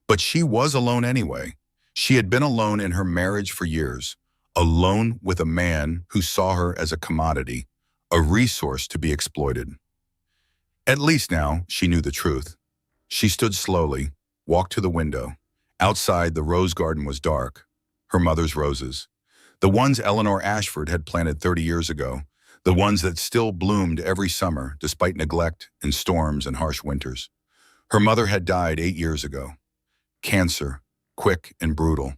S1: But she was alone anyway. She had been alone in her marriage for years, alone with a man who saw her as a commodity, a resource to be exploited. At least now she knew the truth. She stood slowly, walked to the window. Outside, the rose garden was dark, her mother's roses. The ones Eleanor Ashford had planted 30 years ago, the ones that still bloomed every summer despite neglect and storms and harsh winters. Her mother had died 8 years ago. Cancer, quick and brutal.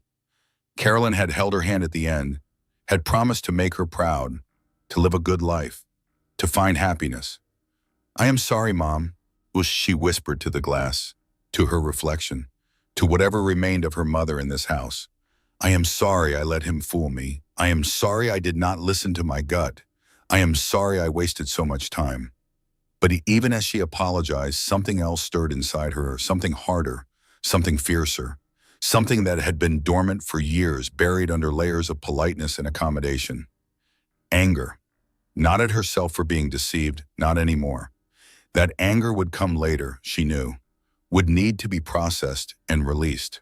S1: Carolyn had held her hand at the end, had promised to make her proud, to live a good life, to find happiness. "I am sorry, Mom," she whispered to the glass, to her reflection, to whatever remained of her mother in this house. "I am sorry I let him fool me. I am sorry I did not listen to my gut. I am sorry I wasted so much time." But even as she apologized, something else stirred inside her, something harder, something fiercer, something that had been dormant for years, buried under layers of politeness and accommodation. Anger. Not at herself for being deceived, not anymore. That anger would come later, she knew, would need to be processed and released.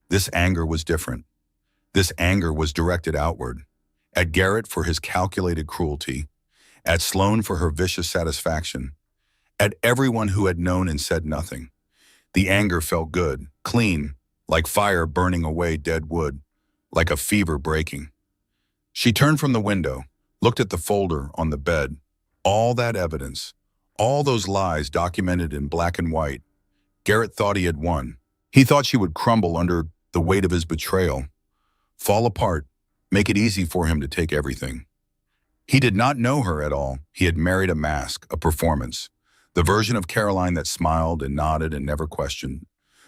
S1: This anger was different. This anger was directed outward, at Garrett for his calculated cruelty, at Sloane for her vicious satisfaction, at everyone who had known and said nothing. The anger felt good, clean, like fire burning away dead wood, like a fever breaking. She turned from the window, looked at the folder on the bed, all that evidence, all those lies documented in black and white. Garrett thought he had won. He thought she would crumble under the weight of his betrayal, fall apart, make it easy for him to take everything. He did not know her at all. He had married a mask, a performance, the version of Caroline that smiled and nodded and never questioned,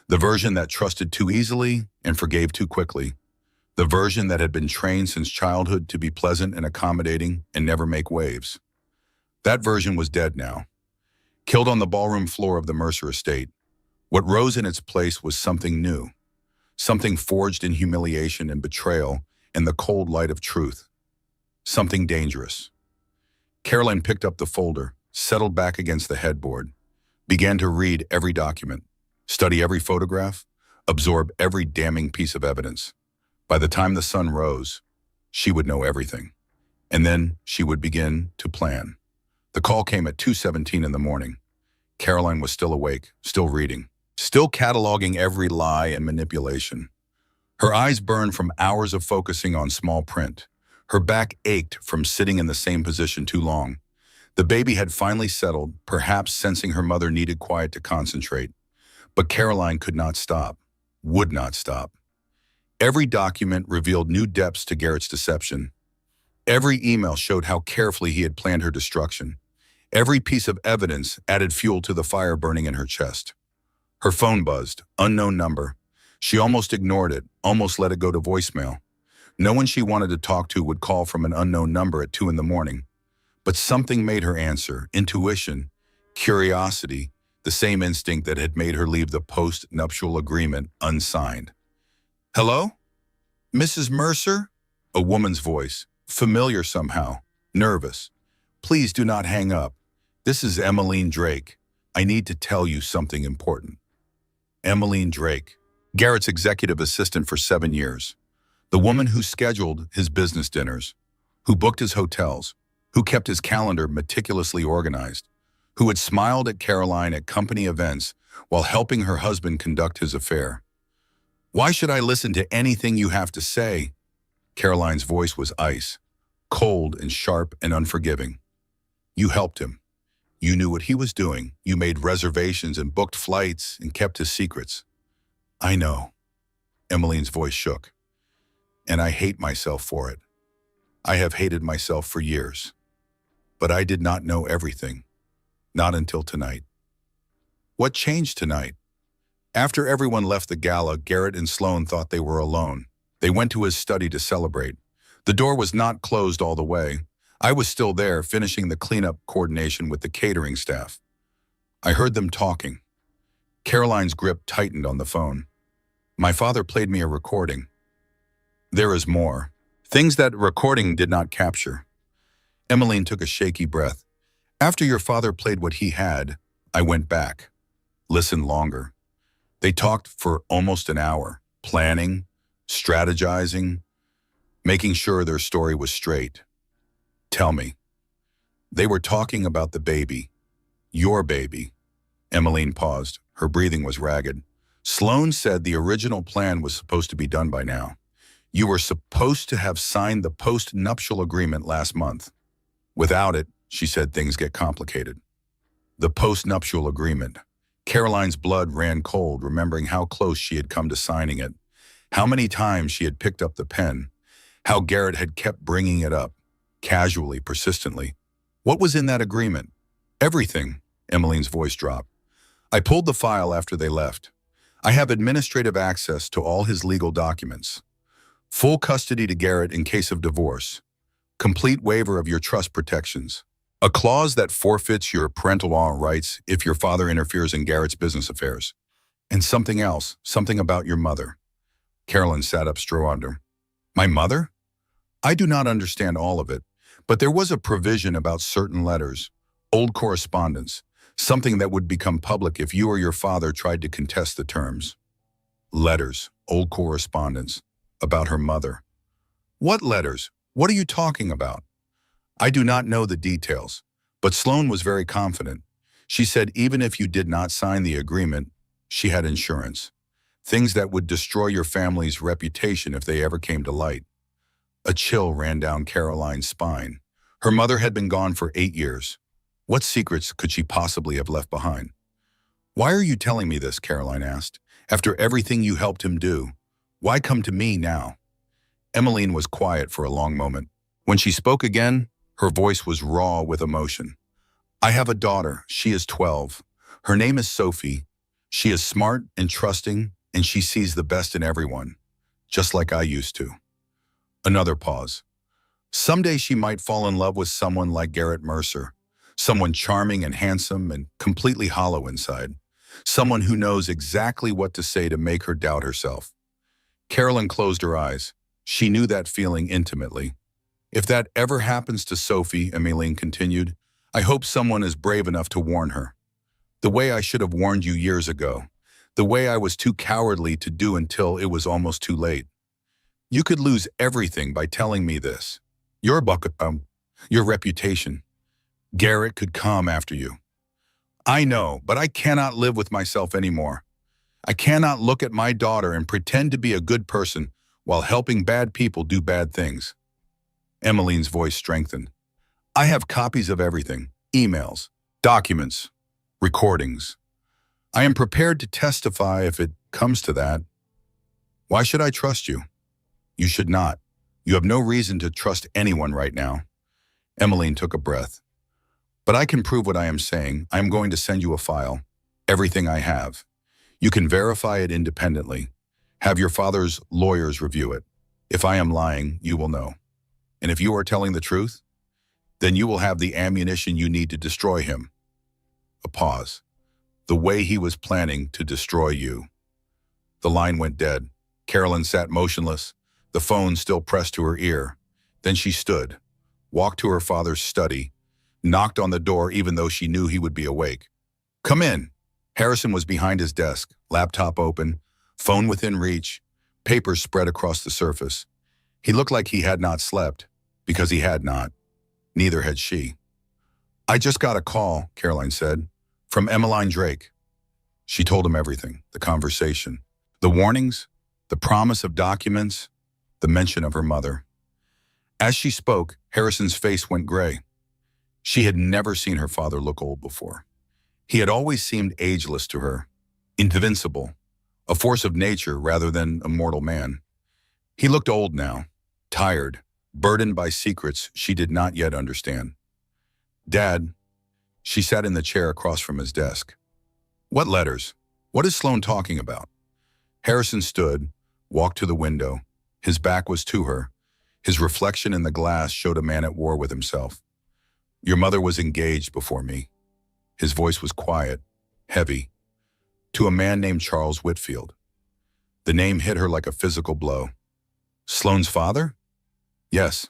S1: the version that trusted too easily and forgave too quickly, the version that had been trained since childhood to be pleasant and accommodating and never make waves. That version was dead now, killed on the ballroom floor of the Mercer estate. What rose in its place was something new, something forged in humiliation and betrayal and the cold light of truth, something dangerous. Caroline picked up the folder, settled back against the headboard, began to read every document, study every photograph, absorb every damning piece of evidence. By the time the sun rose, she would know everything. And then she would begin to plan. The call came at 2:17 in the morning. Caroline was still awake, still reading, still cataloging every lie and manipulation. Her eyes burned from hours of focusing on small print. Her back ached from sitting in the same position too long. The baby had finally settled, perhaps sensing her mother needed quiet to concentrate. But Caroline could not stop, would not stop. Every document revealed new depths to Garrett's deception. Every email showed how carefully he had planned her destruction. Every piece of evidence added fuel to the fire burning in her chest. Her phone buzzed, unknown number. She almost ignored it, almost let it go to voicemail. No one she wanted to talk to would call from an unknown number at 2 in the morning. But something made her answer, intuition, curiosity, the same instinct that had made her leave the post-nuptial agreement unsigned. "Hello? Mrs. Mercer?" A woman's voice, familiar somehow, nervous. "Please do not hang up. This is Emmeline Drake. I need to tell you something important." Emmeline Drake, Garrett's executive assistant for 7 years. The woman who scheduled his business dinners, who booked his hotels, who kept his calendar meticulously organized, who had smiled at Caroline at company events while helping her husband conduct his affair. "Why should I listen to anything you have to say?" Caroline's voice was ice, cold and sharp and unforgiving. "You helped him. You knew what he was doing. You made reservations and booked flights and kept his secrets." "I know." Emmeline's voice shook. And I hate myself for it. I have hated myself for years. But I did not know everything. Not until tonight. What changed tonight? After everyone left the gala, Garrett and Sloane thought they were alone. They went to his study to celebrate. The door was not closed all the way. I was still there, finishing the cleanup coordination with the catering staff. I heard them talking. Caroline's grip tightened on the phone. My father played me a recording. There is more. Things that recording did not capture. Emmeline took a shaky breath. After your father played what he had, I went back. Listened longer. They talked for almost an hour, planning, strategizing, making sure their story was straight. Tell me. They were talking about the baby. Your baby. Emmeline paused. Her breathing was ragged. Sloane said the original plan was supposed to be done by now. You were supposed to have signed the post-nuptial agreement last month. Without it, she said, things get complicated. The post-nuptial agreement. Caroline's blood ran cold, remembering how close she had come to signing it. How many times she had picked up the pen. How Garrett had kept bringing it up, casually, persistently. What was in that agreement? Everything, Emmeline's voice dropped. I pulled the file after they left. I have administrative access to all his legal documents. Full custody to Garrett in case of divorce. Complete waiver of your trust protections. A clause that forfeits your parental rights if your father interferes in Garrett's business affairs. And something else, something about your mother. Carolyn sat up straight. My mother? I do not understand all of it, but there was a provision about certain letters, old correspondence, something that would become public if you or your father tried to contest the terms. Letters, old correspondence, about her mother. What letters? What are you talking about? I do not know the details, but Sloane was very confident. She said even if you did not sign the agreement, she had insurance. Things that would destroy your family's reputation if they ever came to light. A chill ran down Caroline's spine. Her mother had been gone for 8 years. What secrets could she possibly have left behind? Why are you telling me this, Caroline asked. After everything you helped him do, why come to me now? Emmeline was quiet for a long moment. When she spoke again, her voice was raw with emotion. I have a daughter. She is 12. Her name is Sophie. She is smart and trusting, and she sees the best in everyone, just like I used to. Another pause. Someday she might fall in love with someone like Garrett Mercer, someone charming and handsome and completely hollow inside, someone who knows exactly what to say to make her doubt herself. Carolyn closed her eyes. She knew that feeling intimately. If that ever happens to Sophie, Emmeline continued, I hope someone is brave enough to warn her. The way I should have warned you years ago. The way I was too cowardly to do until it was almost too late. You could lose everything by telling me this. Your reputation. Garrett could come after you. I know, but I cannot live with myself anymore. I cannot look at my daughter and pretend to be a good person while helping bad people do bad things. Emmeline's voice strengthened. I have copies of everything, emails, documents, recordings. I am prepared to testify if it comes to that. Why should I trust you? You should not. You have no reason to trust anyone right now. Emmeline took a breath. But I can prove what I am saying. I am going to send you a file. Everything I have. You can verify it independently. Have your father's lawyers review it. If I am lying, you will know. And if you are telling the truth, then you will have the ammunition you need to destroy him. A pause. The way he was planning to destroy you. The line went dead. Carolyn sat motionless, the phone still pressed to her ear. Then she stood, walked to her father's study, knocked on the door even though she knew he would be awake. Come in. Harrison was behind his desk, laptop open, phone within reach, papers spread across the surface. He looked like he had not slept, because he had not. Neither had she. I just got a call, Caroline said, from Emmeline Drake. She told him everything, the conversation, the warnings, the promise of documents, the mention of her mother. As she spoke, Harrison's face went gray. She had never seen her father look old before. He had always seemed ageless to her, invincible, a force of nature rather than a mortal man. He looked old now, tired, burdened by secrets she did not yet understand. "Dad," she sat in the chair across from his desk. "What letters? What is Sloan talking about?" Harrison stood, walked to the window. His back was to her. His reflection in the glass showed a man at war with himself. "Your mother was engaged before me." His voice was quiet, heavy, to a man named Charles Whitfield. The name hit her like a physical blow. "Sloane's father?" "Yes."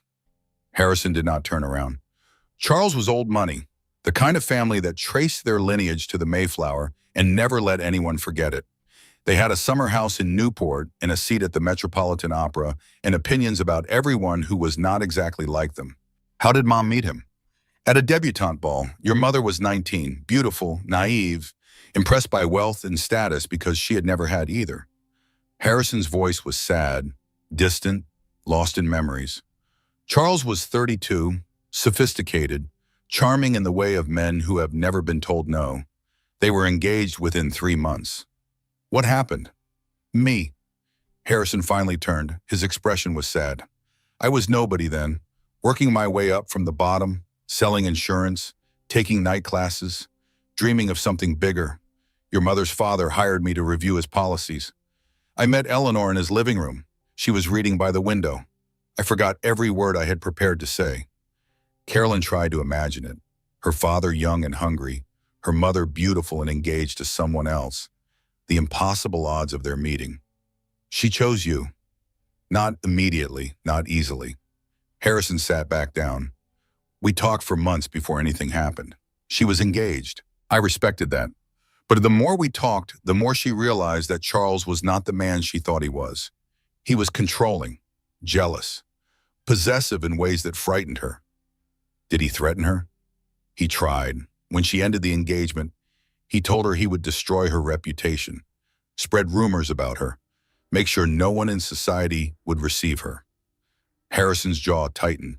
S1: Harrison did not turn around. Charles was old money, the kind of family that traced their lineage to the Mayflower and never let anyone forget it. They had a summer house in Newport and a seat at the Metropolitan Opera and opinions about everyone who was not exactly like them. "How did Mom meet him?" "At a debutante ball. Your mother was 19, beautiful, naive, impressed by wealth and status because she had never had either." Harrison's voice was sad, distant, lost in memories. Charles was 32, sophisticated, charming in the way of men who have never been told no. They were engaged within 3 months. "What happened?" "Me." Harrison finally turned. His expression was sad. "I was nobody then, working my way up from the bottom, selling insurance, taking night classes, dreaming of something bigger. Your mother's father hired me to review his policies. I met Eleanor in his living room. She was reading by the window. I forgot every word I had prepared to say." Carolyn tried to imagine it. Her father young and hungry, her mother beautiful and engaged to someone else. The impossible odds of their meeting. "She chose you." "Not immediately, not easily." Harrison sat back down. "We talked for months before anything happened. She was engaged. I respected that. But the more we talked, the more she realized that Charles was not the man she thought he was. He was controlling, jealous, possessive in ways that frightened her." "Did he threaten her?" "He tried. When she ended the engagement, he told her he would destroy her reputation, spread rumors about her, make sure no one in society would receive her." Harrison's jaw tightened.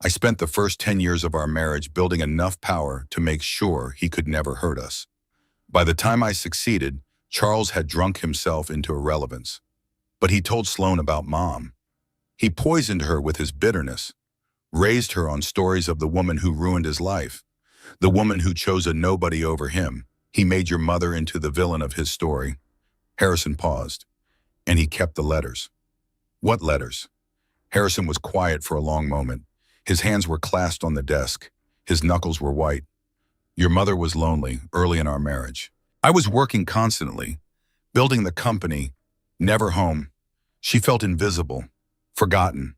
S1: "I spent the first 10 years of our marriage building enough power to make sure he could never hurt us. By the time I succeeded, Charles had drunk himself into irrelevance. But he told Sloan about Mom. He poisoned her with his bitterness, raised her on stories of the woman who ruined his life, the woman who chose a nobody over him. He made your mother into the villain of his story." Harrison paused. "And he kept the letters." "What letters?" Harrison was quiet for a long moment. His hands were clasped on the desk. His knuckles were white. "Your mother was lonely early in our marriage. I was working constantly, building the company, never home. She felt invisible, forgotten."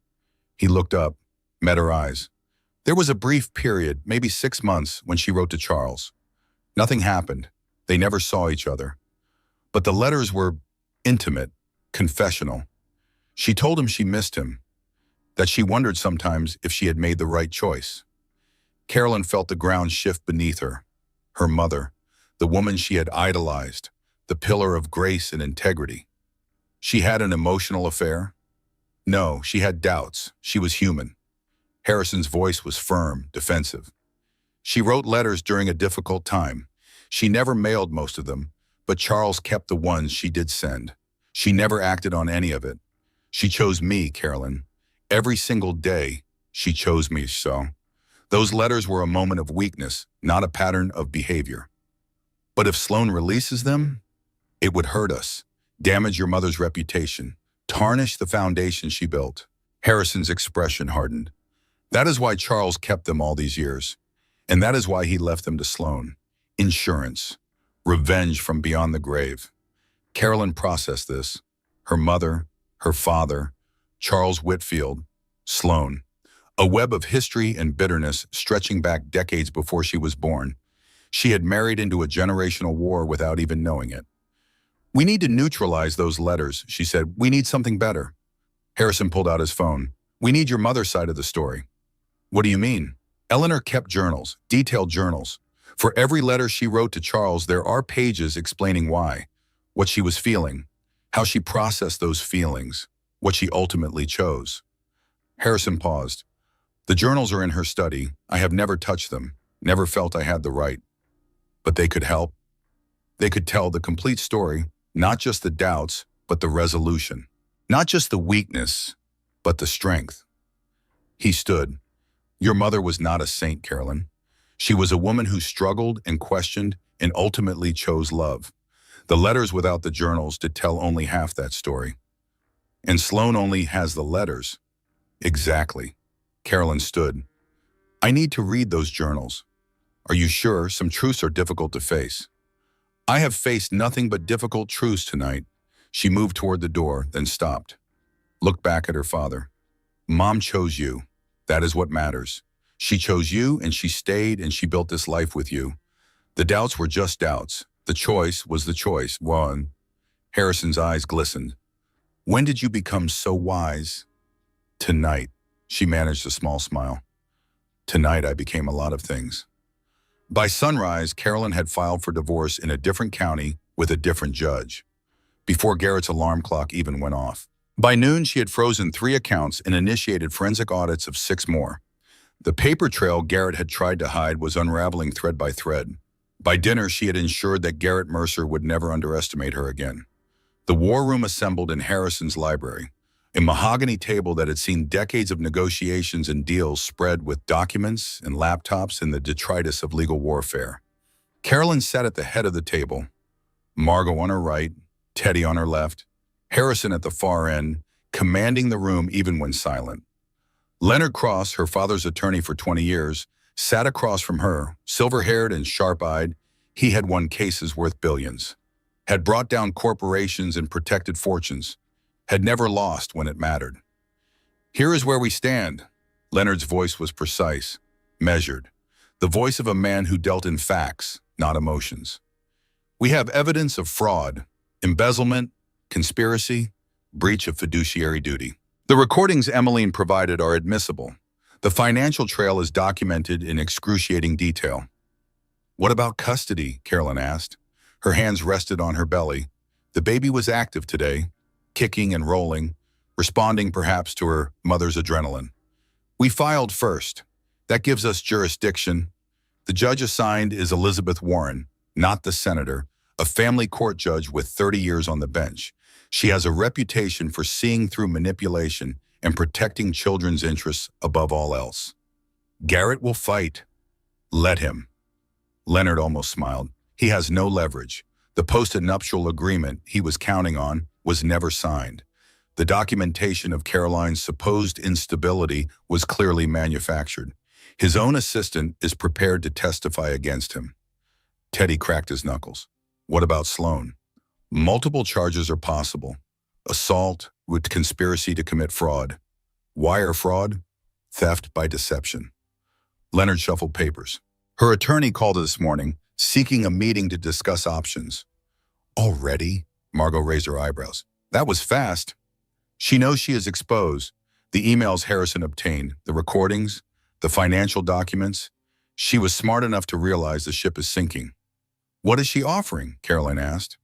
S1: He looked up, met her eyes. "There was a brief period, maybe 6 months, when she wrote to Charles. Nothing happened. They never saw each other. But the letters were intimate, confessional. She told him she missed him, that she wondered sometimes if she had made the right choice." Carolyn felt the ground shift beneath her. Her mother, the woman she had idolized, the pillar of grace and integrity. She had an emotional affair? No, she had doubts. She was human. Harrison's voice was firm, defensive. "She wrote letters during a difficult time. She never mailed most of them, but Charles kept the ones she did send. She never acted on any of it. She chose me, Carolyn. Every single day, she chose me so. Those letters were a moment of weakness, not a pattern of behavior. But if Sloan releases them, it would hurt us, damage your mother's reputation, tarnish the foundation she built." Harrison's expression hardened. "That is why Charles kept them all these years. And that is why he left them to Sloan. Insurance. Revenge from beyond the grave." Carolyn processed this. Her mother, her father, Charles Whitfield, Sloan. A web of history and bitterness stretching back decades before she was born. She had married into a generational war without even knowing it. "We need to neutralize those letters," she said. "We need something better." Harrison pulled out his phone. "We need your mother's side of the story." "What do you mean?" Eleanor kept journals, detailed journals. For every letter she wrote to Charles, there are pages explaining why, what she was feeling, how she processed those feelings, what she ultimately chose. Harrison paused. "The journals are in her study. I have never touched them, never felt I had the right. But they could help. They could tell the complete story, Not just the doubts, but the resolution. Not just the weakness, but the strength. He stood. Your mother was not a saint, Carolyn. She was a woman who struggled and questioned and ultimately chose love. The letters without the journals did tell only half that story. And Sloan only has the letters. Exactly. Carolyn stood. I need to read those journals. Are you sure? Some truths are difficult to face. I have faced nothing but difficult truths tonight. She moved toward the door, then stopped. Looked back at her father. Mom chose you. That is what matters. She chose you, and she stayed, and she built this life with you. The doubts were just doubts. The choice was the choice. One. Harrison's eyes glistened. When did you become so wise? Tonight. She managed a small smile. Tonight I became a lot of things. By sunrise, Carolyn had filed for divorce in a different county with a different judge, before Garrett's alarm clock even went off. By noon, she had frozen 3 accounts and initiated forensic audits of 6 more. The paper trail Garrett had tried to hide was unraveling thread by thread. By dinner, she had ensured that Garrett Mercer would never underestimate her again. The war room assembled in Harrison's library, a mahogany table that had seen decades of negotiations and deals spread with documents and laptops and the detritus of legal warfare. Carolyn sat at the head of the table, Margot on her right, Teddy on her left, Harrison at the far end, commanding the room even when silent. Leonard Cross, her father's attorney for 20 years, sat across from her, silver-haired and sharp-eyed. He had won cases worth billions, had brought down corporations and protected fortunes, had never lost when it mattered. Here is where we stand. Leonard's voice was precise, measured, the voice of a man who dealt in facts, not emotions. We have evidence of fraud, embezzlement, conspiracy, breach of fiduciary duty. The recordings Emmeline provided are admissible. The financial trail is documented in excruciating detail. What about custody? Carolyn asked. Her hands rested on her belly. The baby was active today, kicking and rolling, responding perhaps to her mother's adrenaline. We filed first. That gives us jurisdiction. The judge assigned is Elizabeth Warren, not the senator, a family court judge with 30 years on the bench. She has a reputation for seeing through manipulation and protecting children's interests above all else. Garrett will fight. Let him. Leonard almost smiled. He has no leverage. The post-nuptial agreement he was counting on was never signed. The documentation of Caroline's supposed instability was clearly manufactured. His own assistant is prepared to testify against him. Teddy cracked his knuckles. What about Sloan? Multiple charges are possible. Assault with conspiracy to commit fraud. Wire fraud, theft by deception. Leonard shuffled papers. Her attorney called this morning, seeking a meeting to discuss options. Already? Margot raised her eyebrows. That was fast. She knows she is exposed. The emails Harrison obtained, the recordings, the financial documents. She was smart enough to realize the ship is sinking. What is she offering? Caroline asked.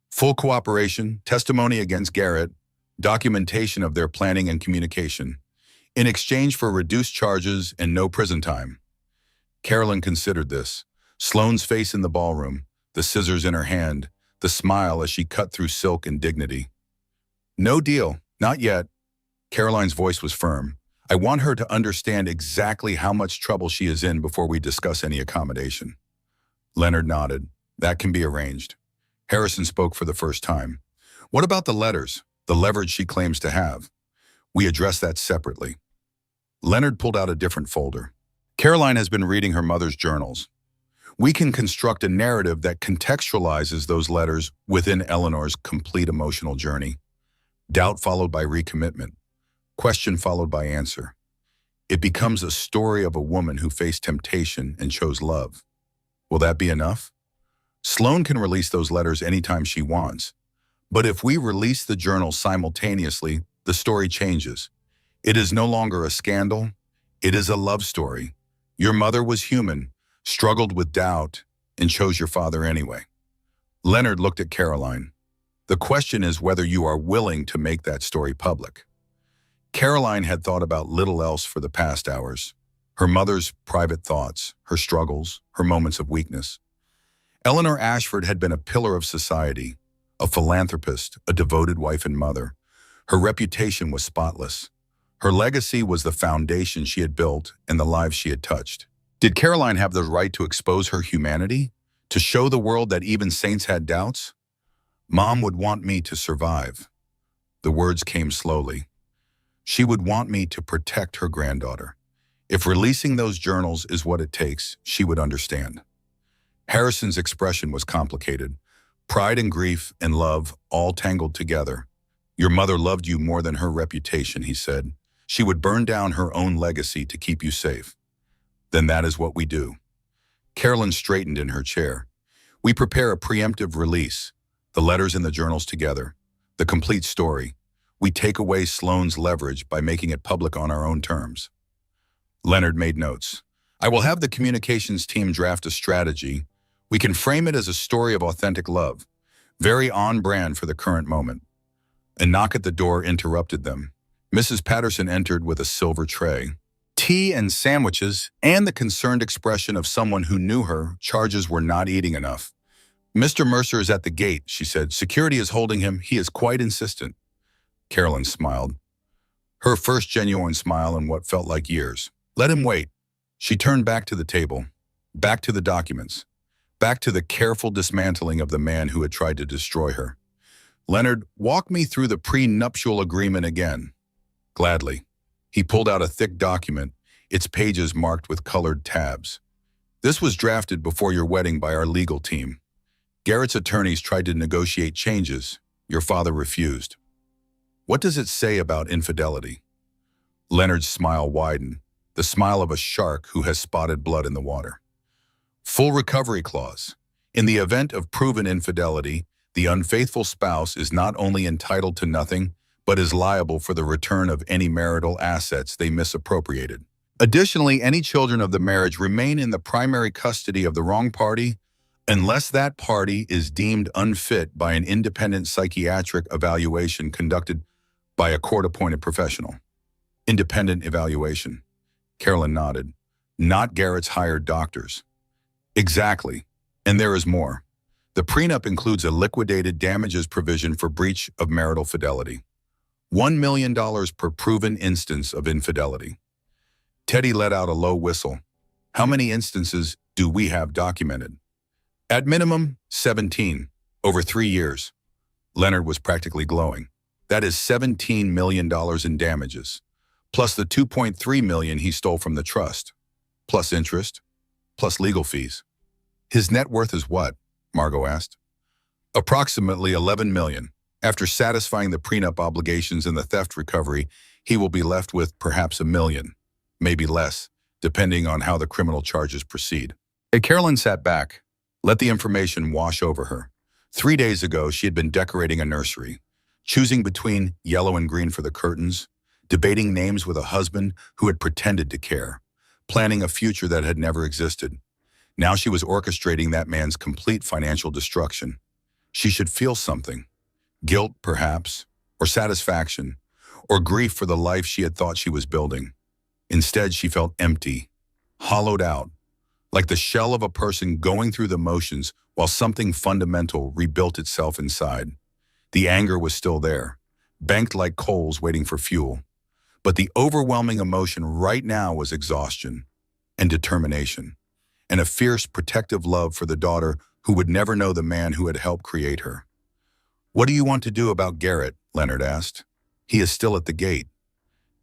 S1: Full cooperation, testimony against Garrett, documentation of their planning and communication, in exchange for reduced charges and no prison time. Carolyn considered this. Sloane's face in the ballroom, the scissors in her hand, the smile as she cut through silk and dignity. No deal, not yet. Caroline's voice was firm. I want her to understand exactly how much trouble she is in before we discuss any accommodation. Leonard nodded. That can be arranged. Harrison spoke for the first time. What about the letters, the leverage she claims to have? We address that separately. Leonard pulled out a different folder. Caroline has been reading her mother's journals. We can construct a narrative that contextualizes those letters within Eleanor's complete emotional journey. Doubt followed by recommitment. Question followed by answer. It becomes a story of a woman who faced temptation and chose love. Will that be enough? Sloan can release those letters anytime she wants. But if we release the journal simultaneously, the story changes. It is no longer a scandal. It is a love story. Your mother was human, struggled with doubt, and chose your father anyway. Leonard looked at Caroline. The question is whether you are willing to make that story public. Caroline had thought about little else for the past hours. Her mother's private thoughts, her struggles, her moments of weakness. Eleanor Ashford had been a pillar of society, A philanthropist, a devoted wife and mother. Her reputation was spotless. Her legacy was the foundation she had built and the lives she had touched. Did Caroline have the right to expose her humanity? To show the world that even saints had doubts? Mom would want me to survive. The words came slowly. She would want me to protect her granddaughter. If releasing those journals is what it takes, she would understand. Harrison's expression was complicated. Pride and grief and love all tangled together. Your mother loved you more than her reputation, he said. She would burn down her own legacy to keep you safe. Then that is what we do. Carolyn straightened in her chair. We prepare a preemptive release, the letters and the journals together, the complete story. We take away Sloane's leverage by making it public on our own terms. Leonard made notes. I will have the communications team draft a strategy. We can frame it as a story of authentic love, very on brand for the current moment. A knock at the door interrupted them. Mrs. Patterson entered with a silver tray. Tea and sandwiches, and the concerned expression of someone who knew her charges were not eating enough. Mr. Mercer is at the gate, she said. Security is holding him. He is quite insistent. Carolyn smiled. Her first genuine smile in what felt like years. Let him wait. She turned back to the table, back to the documents, back to the careful dismantling of the man who had tried to destroy her. Leonard, walk me through the prenuptial agreement again. Gladly. He pulled out a thick document, its pages marked with colored tabs. This was drafted before your wedding by our legal team. Garrett's attorneys tried to negotiate changes. Your father refused. What does it say about infidelity? Leonard's smile widened, the smile of a shark who has spotted blood in the water. Full recovery clause. In the event of proven infidelity, the unfaithful spouse is not only entitled to nothing, but is liable for the return of any marital assets they misappropriated. Additionally, any children of the marriage remain in the primary custody of the wrong party unless that party is deemed unfit by an independent psychiatric evaluation conducted by a court-appointed professional. Independent evaluation. Carolyn nodded. Not Garrett's hired doctors. Exactly. And there is more. The prenup includes a liquidated damages provision for breach of marital fidelity. $1 million per proven instance of infidelity. Teddy let out a low whistle. How many instances do we have documented? At minimum, 17, over 3 years. Leonard was practically glowing. That is $17 million in damages, plus the $2.3 million he stole from the trust, plus interest, plus legal fees. His net worth is what? Margot asked. Approximately $11 million. After satisfying the prenup obligations and the theft recovery, he will be left with perhaps $1 million, maybe less, depending on how the criminal charges proceed. Carolyn sat back, let the information wash over her. 3 days ago, she had been decorating a nursery, choosing between yellow and green for the curtains, debating names with a husband who had pretended to care, planning a future that had never existed. Now she was orchestrating that man's complete financial destruction. She should feel something. Guilt, perhaps, or satisfaction, or grief for the life she had thought she was building. Instead, she felt empty, hollowed out, like the shell of a person going through the motions while something fundamental rebuilt itself inside. The anger was still there, banked like coals waiting for fuel. But the overwhelming emotion right now was exhaustion and determination, and a fierce protective love for the daughter who would never know the man who had helped create her. What do you want to do about Garrett? Leonard asked. He is still at the gate.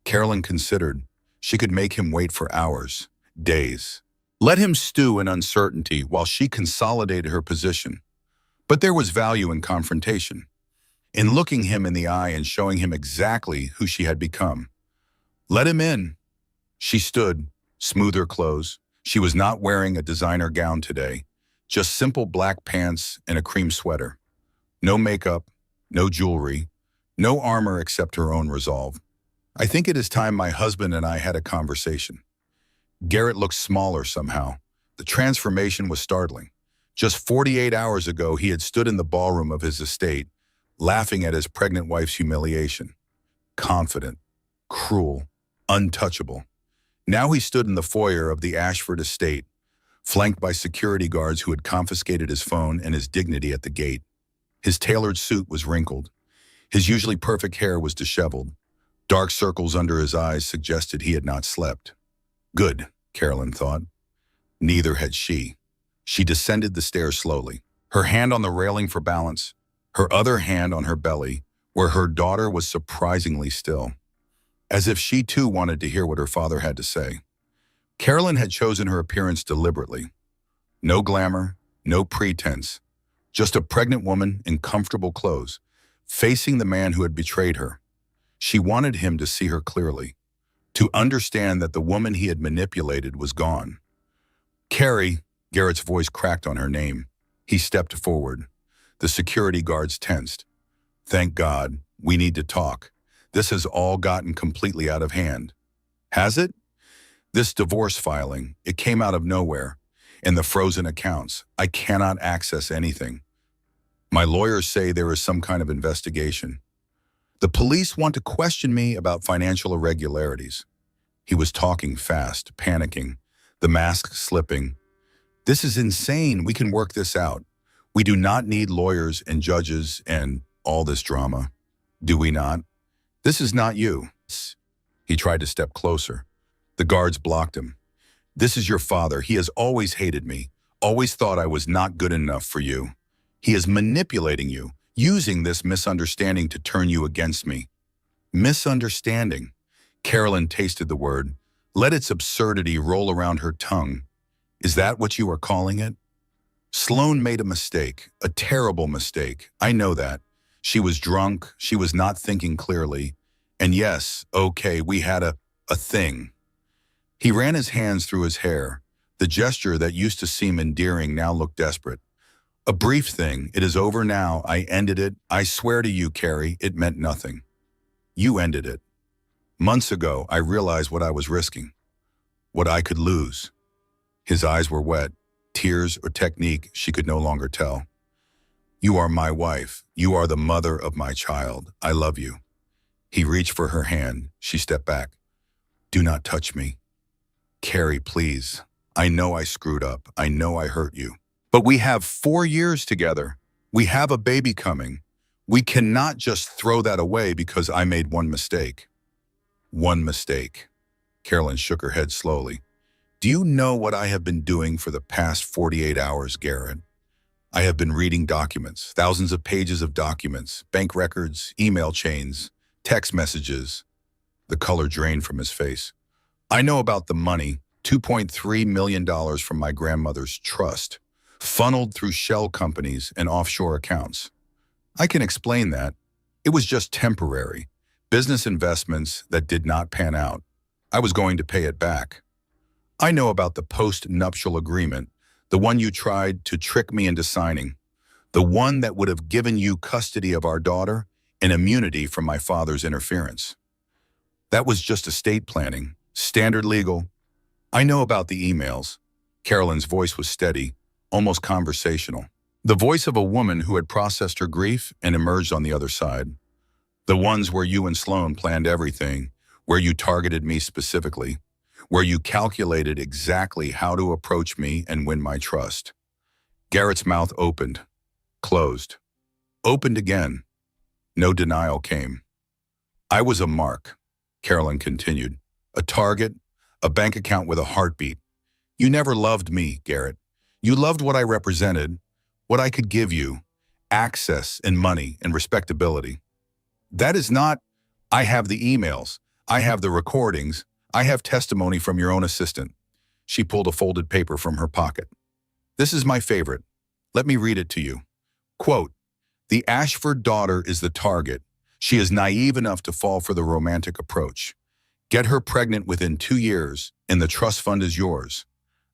S1: Carolyn considered. She could make him wait for hours, days. Let him stew in uncertainty while she consolidated her position. But there was value in confrontation, in looking him in the eye and showing him exactly who she had become. Let him in. She stood, smoothed her clothes. She was not wearing a designer gown today, just simple black pants and a cream sweater. No makeup, no jewelry, no armor except her own resolve. I think it is time my husband and I had a conversation. Garrett looked smaller somehow. The transformation was startling. Just 48 hours ago, he had stood in the ballroom of his estate, laughing at his pregnant wife's humiliation. Confident, cruel, untouchable. Now he stood in the foyer of the Ashford estate, flanked by security guards who had confiscated his phone and his dignity at the gate. His tailored suit was wrinkled. His usually perfect hair was disheveled. Dark circles under his eyes suggested he had not slept. Good, Carolyn thought. Neither had she. She descended the stairs slowly, her hand on the railing for balance, her other hand on her belly, where her daughter was surprisingly still, as if she too wanted to hear what her father had to say. Carolyn had chosen her appearance deliberately. No glamour, no pretense, just a pregnant woman in comfortable clothes, facing the man who had betrayed her. She wanted him to see her clearly, to understand that the woman he had manipulated was gone. Carrie, Garrett's voice cracked on her name. He stepped forward. The security guards tensed. Thank God, we need to talk. This has all gotten completely out of hand. Has it? This divorce filing, it came out of nowhere. In the frozen accounts, I cannot access anything. My lawyers say there is some kind of investigation. The police want to question me about financial irregularities. He was talking fast, panicking, the mask slipping. This is insane. We can work this out. We do not need lawyers and judges and all this drama. Do we not? This is not you. He tried to step closer. The guards blocked him. This is your father. He has always hated me, always thought I was not good enough for you. He is manipulating you, using this misunderstanding to turn you against me. Misunderstanding. Carolyn tasted the word. Let its absurdity roll around her tongue. Is that what you are calling it? Sloan made a mistake, a terrible mistake. I know that. She was drunk, she was not thinking clearly. And yes, okay, we had a thing. He ran his hands through his hair. The gesture that used to seem endearing now looked desperate. A brief thing. It is over now. I ended it. I swear to you, Carrie, it meant nothing. You ended it. Months ago, I realized what I was risking, what I could lose. His eyes were wet. Tears or technique, she could no longer tell. You are my wife. You are the mother of my child. I love you. He reached for her hand. She stepped back. Do not touch me. Carrie, please. I know I screwed up. I know I hurt you. But we have 4 years together. We have a baby coming. We cannot just throw that away because I made one mistake. One mistake. Carolyn shook her head slowly. Do you know what I have been doing for the past 48 hours, Garrett? I have been reading documents, thousands of pages of documents, bank records, email chains, text messages. The color drained from his face. I know about the money, $2.3 million from my grandmother's trust, funneled through shell companies and offshore accounts. I can explain that. It was just temporary. Business investments that did not pan out. I was going to pay it back. I know about the post-nuptial agreement, the one you tried to trick me into signing, the one that would have given you custody of our daughter and immunity from my father's interference. That was just estate planning, standard legal. I know about the emails. Carolyn's voice was steady, almost conversational. The voice of a woman who had processed her grief and emerged on the other side. The ones where you and Sloan planned everything, where you targeted me specifically, where you calculated exactly how to approach me and win my trust. Garrett's mouth opened, closed, opened again. No denial came. I was a mark, Carolyn continued, a target, a bank account with a heartbeat. You never loved me, Garrett. You loved what I represented, what I could give you, access and money and respectability. That is not, I have the emails, I have the recordings, I have testimony from your own assistant. She pulled a folded paper from her pocket. This is my favorite. Let me read it to you. Quote, the Ashford daughter is the target. She is naive enough to fall for the romantic approach. Get her pregnant within 2 years, and the trust fund is yours.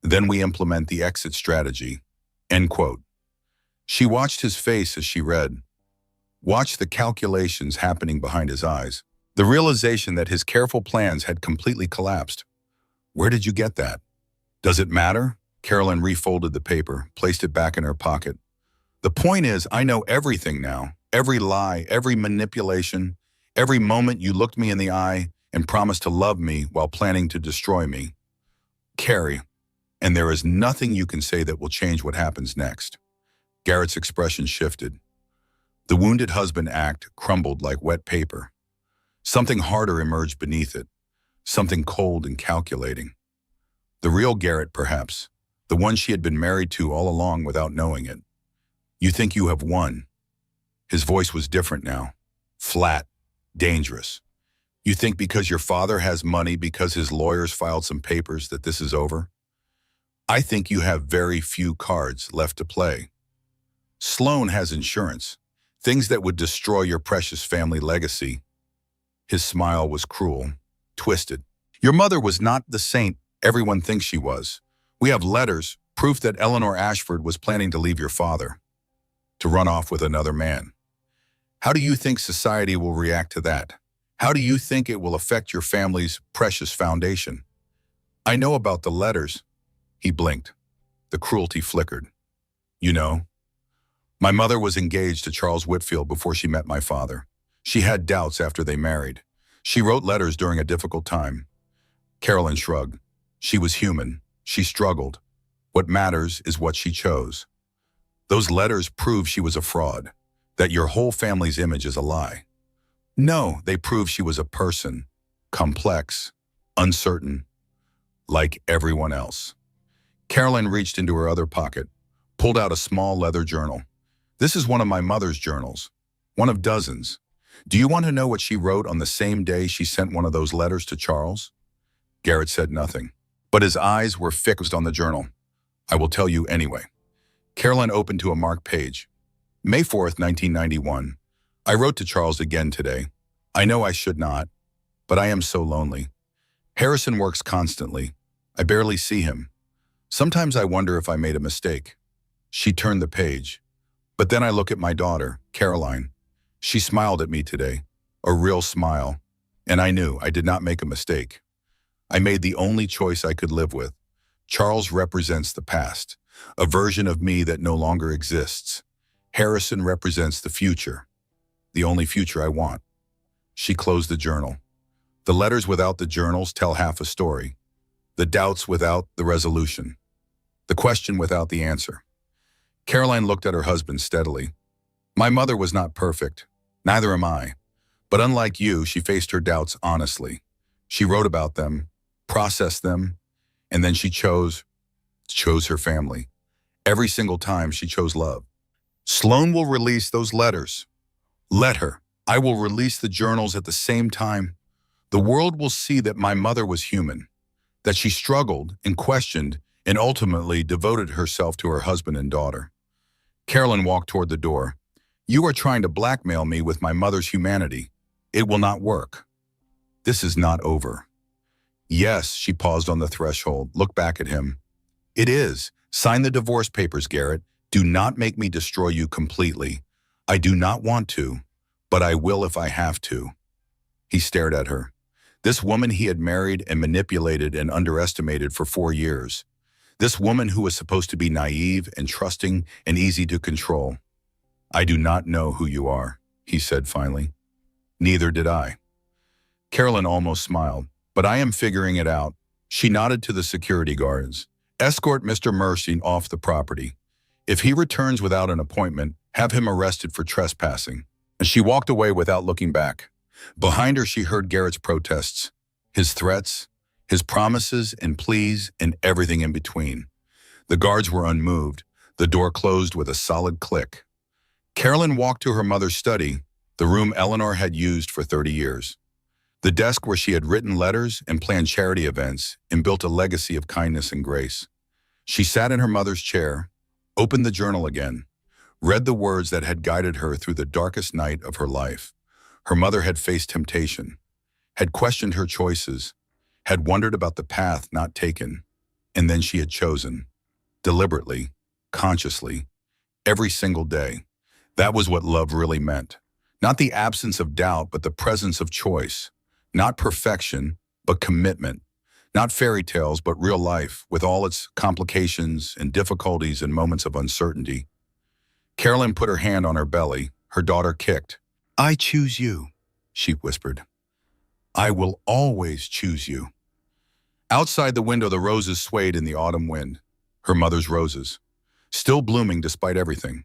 S1: Then we implement the exit strategy. End quote. She watched his face as she read. Watched the calculations happening behind his eyes. The realization that his careful plans had completely collapsed. Where did you get that? Does it matter? Carolyn refolded the paper, placed it back in her pocket. The point is, I know everything now. Every lie, every manipulation, every moment you looked me in the eye and promised to love me while planning to destroy me. Carrie, and there is nothing you can say that will change what happens next. Garrett's expression shifted. The wounded husband act crumbled like wet paper. Something harder emerged beneath it, something cold and calculating. The real Garrett, perhaps, the one she had been married to all along without knowing it. You think you have won. His voice was different now, flat, dangerous. You think because your father has money, because his lawyers filed some papers, that this is over? I think you have very few cards left to play. Sloan has insurance, things that would destroy your precious family legacy. His smile was cruel, twisted. Your mother was not the saint everyone thinks she was. We have letters, proof that Eleanor Ashford was planning to leave your father, to run off with another man. How do you think society will react to that? How do you think it will affect your family's precious foundation? I know about the letters. He blinked. The cruelty flickered. You know, my mother was engaged to Charles Whitfield before she met my father. She had doubts after they married. She wrote letters during a difficult time. Carolyn shrugged. She was human. She struggled. What matters is what she chose. Those letters prove she was a fraud, that your whole family's image is a lie. No, they prove she was a person, complex, uncertain, like everyone else. Carolyn reached into her other pocket, pulled out a small leather journal. This is one of my mother's journals, one of dozens. Do you want to know what she wrote on the same day she sent one of those letters to Charles? Garrett said nothing, but his eyes were fixed on the journal. I will tell you anyway. Carolyn opened to a marked page. May 4th, 1991. I wrote to Charles again today. I know I should not, but I am so lonely. Harrison works constantly. I barely see him. Sometimes I wonder if I made a mistake. She turned the page. But then I look at my daughter, Caroline. She smiled at me today, a real smile, and I knew I did not make a mistake. I made the only choice I could live with. Charles represents the past, a version of me that no longer exists. Harrison represents the future, the only future I want. She closed the journal. The letters without the journals tell half a story. The doubts without the resolution. The question without the answer. Caroline looked at her husband steadily. My mother was not perfect. Neither am I. But unlike you, she faced her doubts honestly. She wrote about them, processed them, and then she chose her family. Every single time she chose love. Sloan will release those letters. Let her. I will release the journals at the same time. The world will see that my mother was human, that she struggled and questioned and ultimately devoted herself to her husband and daughter. Carolyn walked toward the door. You are trying to blackmail me with my mother's humanity. It will not work. This is not over. Yes, she paused on the threshold, looked back at him. It is. Sign the divorce papers, Garrett. Do not make me destroy you completely. I do not want to, but I will if I have to. He stared at her. This woman he had married and manipulated and underestimated for 4 years. This woman who was supposed to be naive and trusting and easy to control. I do not know who you are, he said finally. Neither did I. Carolyn almost smiled, but I am figuring it out. She nodded to the security guards. Escort Mr. Mercy off the property. If he returns without an appointment, have him arrested for trespassing. And she walked away without looking back. Behind her, she heard Garrett's protests, his threats, his promises and pleas, and everything in between. The guards were unmoved. The door closed with a solid click. Carolyn walked to her mother's study, the room Eleanor had used for 30 years. The desk where she had written letters and planned charity events and built a legacy of kindness and grace. She sat in her mother's chair, opened the journal again, read the words that had guided her through the darkest night of her life. Her mother had faced temptation, had questioned her choices, had wondered about the path not taken, and then she had chosen, deliberately, consciously, every single day. That was what love really meant. Not the absence of doubt, but the presence of choice. Not perfection, but commitment. Not fairy tales, but real life, with all its complications and difficulties and moments of uncertainty. Carolyn put her hand on her belly. Her daughter kicked. I choose you, she whispered. I will always choose you. Outside the window, the roses swayed in the autumn wind. Her mother's roses, still blooming despite everything.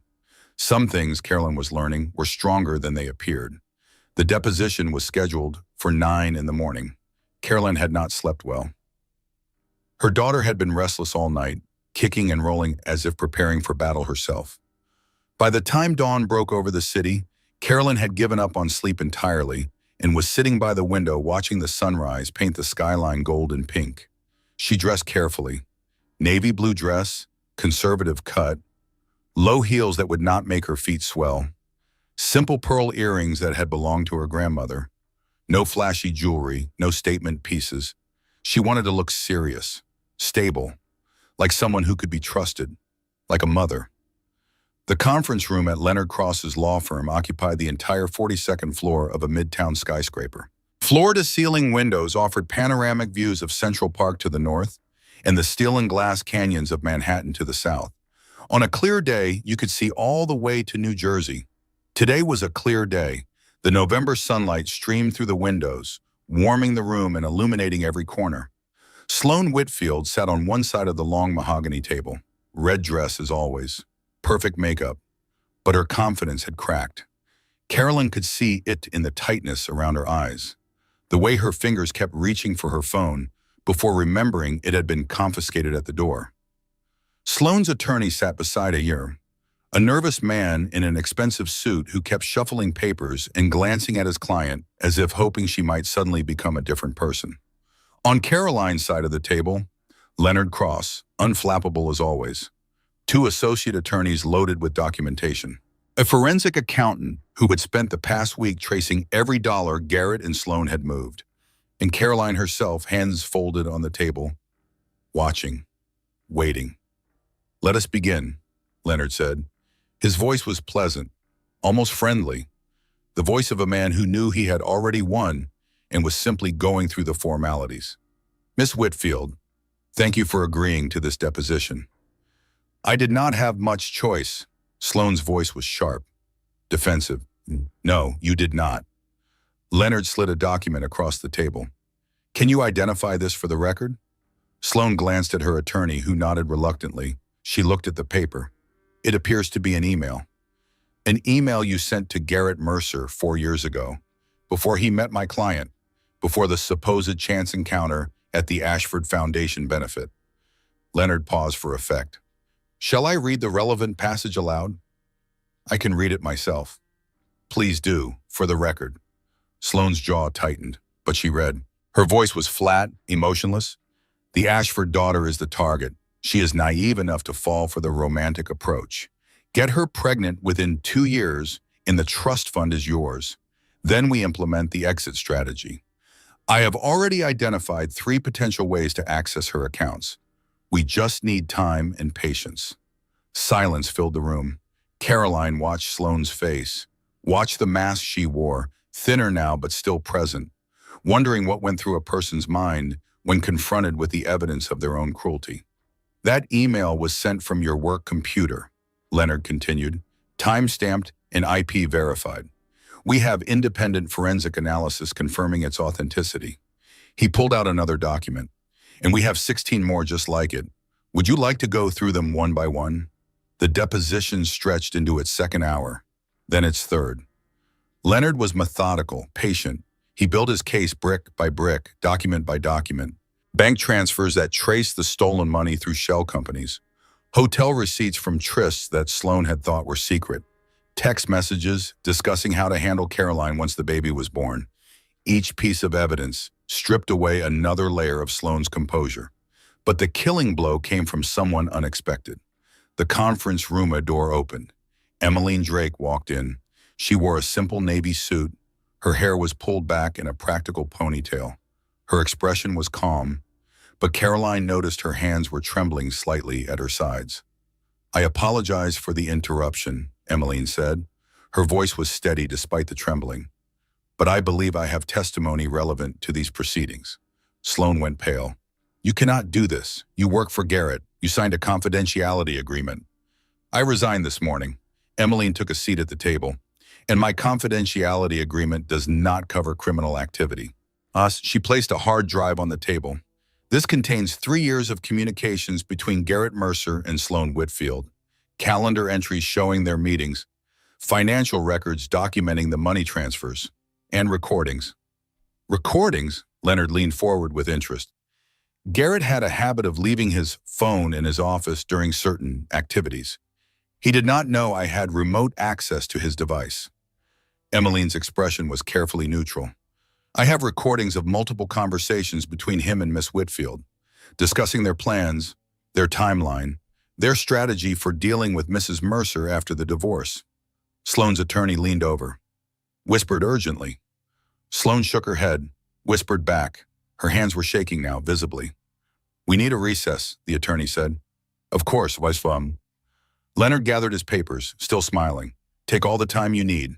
S1: Some things, Carolyn was learning, were stronger than they appeared. The deposition was scheduled for 9 in the morning. Carolyn had not slept well. Her daughter had been restless all night, kicking and rolling as if preparing for battle herself. By the time dawn broke over the city, Carolyn had given up on sleep entirely and was sitting by the window watching the sunrise paint the skyline gold and pink. She dressed carefully. Navy blue dress, conservative cut, low heels that would not make her feet swell, simple pearl earrings that had belonged to her grandmother, no flashy jewelry, no statement pieces. She wanted to look serious, stable, like someone who could be trusted, like a mother. The conference room at Leonard Cross's law firm occupied the entire 42nd floor of a midtown skyscraper. Floor-to-ceiling windows offered panoramic views of Central Park to the north and the steel and glass canyons of Manhattan to the south. On a clear day, you could see all the way to New Jersey. Today was a clear day. The November sunlight streamed through the windows, warming the room and illuminating every corner. Sloane Whitfield sat on one side of the long mahogany table. Red dress as always. Perfect makeup. But her confidence had cracked. Carolyn could see it in the tightness around her eyes, the way her fingers kept reaching for her phone before remembering it had been confiscated at the door. Sloane's attorney sat beside her, a nervous man in an expensive suit who kept shuffling papers and glancing at his client as if hoping she might suddenly become a different person. On Caroline's side of the table, Leonard Cross, unflappable as always. 2 associate attorneys loaded with documentation. A forensic accountant who had spent the past week tracing every dollar Garrett and Sloane had moved. And Caroline herself, hands folded on the table, watching, waiting. "Let us begin," Leonard said. His voice was pleasant, almost friendly, the voice of a man who knew he had already won and was simply going through the formalities. "Miss Whitfield, thank you for agreeing to this deposition." "I did not have much choice." Sloane's voice was sharp, defensive. "No, you did not." Leonard slid a document across the table. "Can you identify this for the record?" Sloane glanced at her attorney, who nodded reluctantly. She looked at the paper. "It appears to be an email. An email you sent to Garrett Mercer 4 years ago, before he met my client, before the supposed chance encounter at the Ashford Foundation benefit." Leonard paused for effect. "Shall I read the relevant passage aloud?" "I can read it myself." "Please do, for the record." Sloane's jaw tightened, but she read. Her voice was flat, emotionless. "The Ashford daughter is the target. She is naive enough to fall for the romantic approach. Get her pregnant within 2 years, and the trust fund is yours. Then we implement the exit strategy. I have already identified 3 potential ways to access her accounts. We just need time and patience." Silence filled the room. Caroline watched Sloane's face, watched the mask she wore, thinner now but still present, wondering what went through a person's mind when confronted with the evidence of their own cruelty. "That email was sent from your work computer," Leonard continued, "time-stamped and IP verified. We have independent forensic analysis confirming its authenticity." He pulled out another document. "And we have 16 more just like it. Would you like to go through them one by one?" The deposition stretched into its 2nd hour, then its 3rd. Leonard was methodical, patient. He built his case brick by brick, document by document. Bank transfers that traced the stolen money through shell companies. Hotel receipts from trysts that Sloane had thought were secret. Text messages discussing how to handle Caroline once the baby was born. Each piece of evidence stripped away another layer of Sloane's composure. But the killing blow came from someone unexpected. The conference room door opened. Emmeline Drake walked in. She wore a simple navy suit. Her hair was pulled back in a practical ponytail. Her expression was calm, but Caroline noticed her hands were trembling slightly at her sides. "I apologize for the interruption," Emmeline said. Her voice was steady despite the trembling. "But I believe I have testimony relevant to these proceedings." Sloane went pale. "You cannot do this. You work for Garrett. You signed a confidentiality agreement." "I resigned this morning." Emmeline took a seat at the table. "And my confidentiality agreement does not cover criminal activity." She placed a hard drive on the table. "This contains 3 years of communications between Garrett Mercer and Sloane Whitfield. calendar entries showing their meetings, financial records documenting the money transfers, and recordings. Recordings? Leonard leaned forward with interest. Garrett had a habit of leaving his phone in his office during certain activities. He did not know I had remote access to his device. Emmeline's expression was carefully neutral. I have recordings of multiple conversations between him and Miss Whitfield, discussing their plans, their timeline, their strategy for dealing with Mrs. Mercer after the divorce. Sloane's attorney leaned over, whispered urgently. Sloane shook her head, whispered back. Her hands were shaking now, visibly. We need a recess, the attorney said. Of course, Weisfam. Leonard gathered his papers, still smiling. Take all the time you need.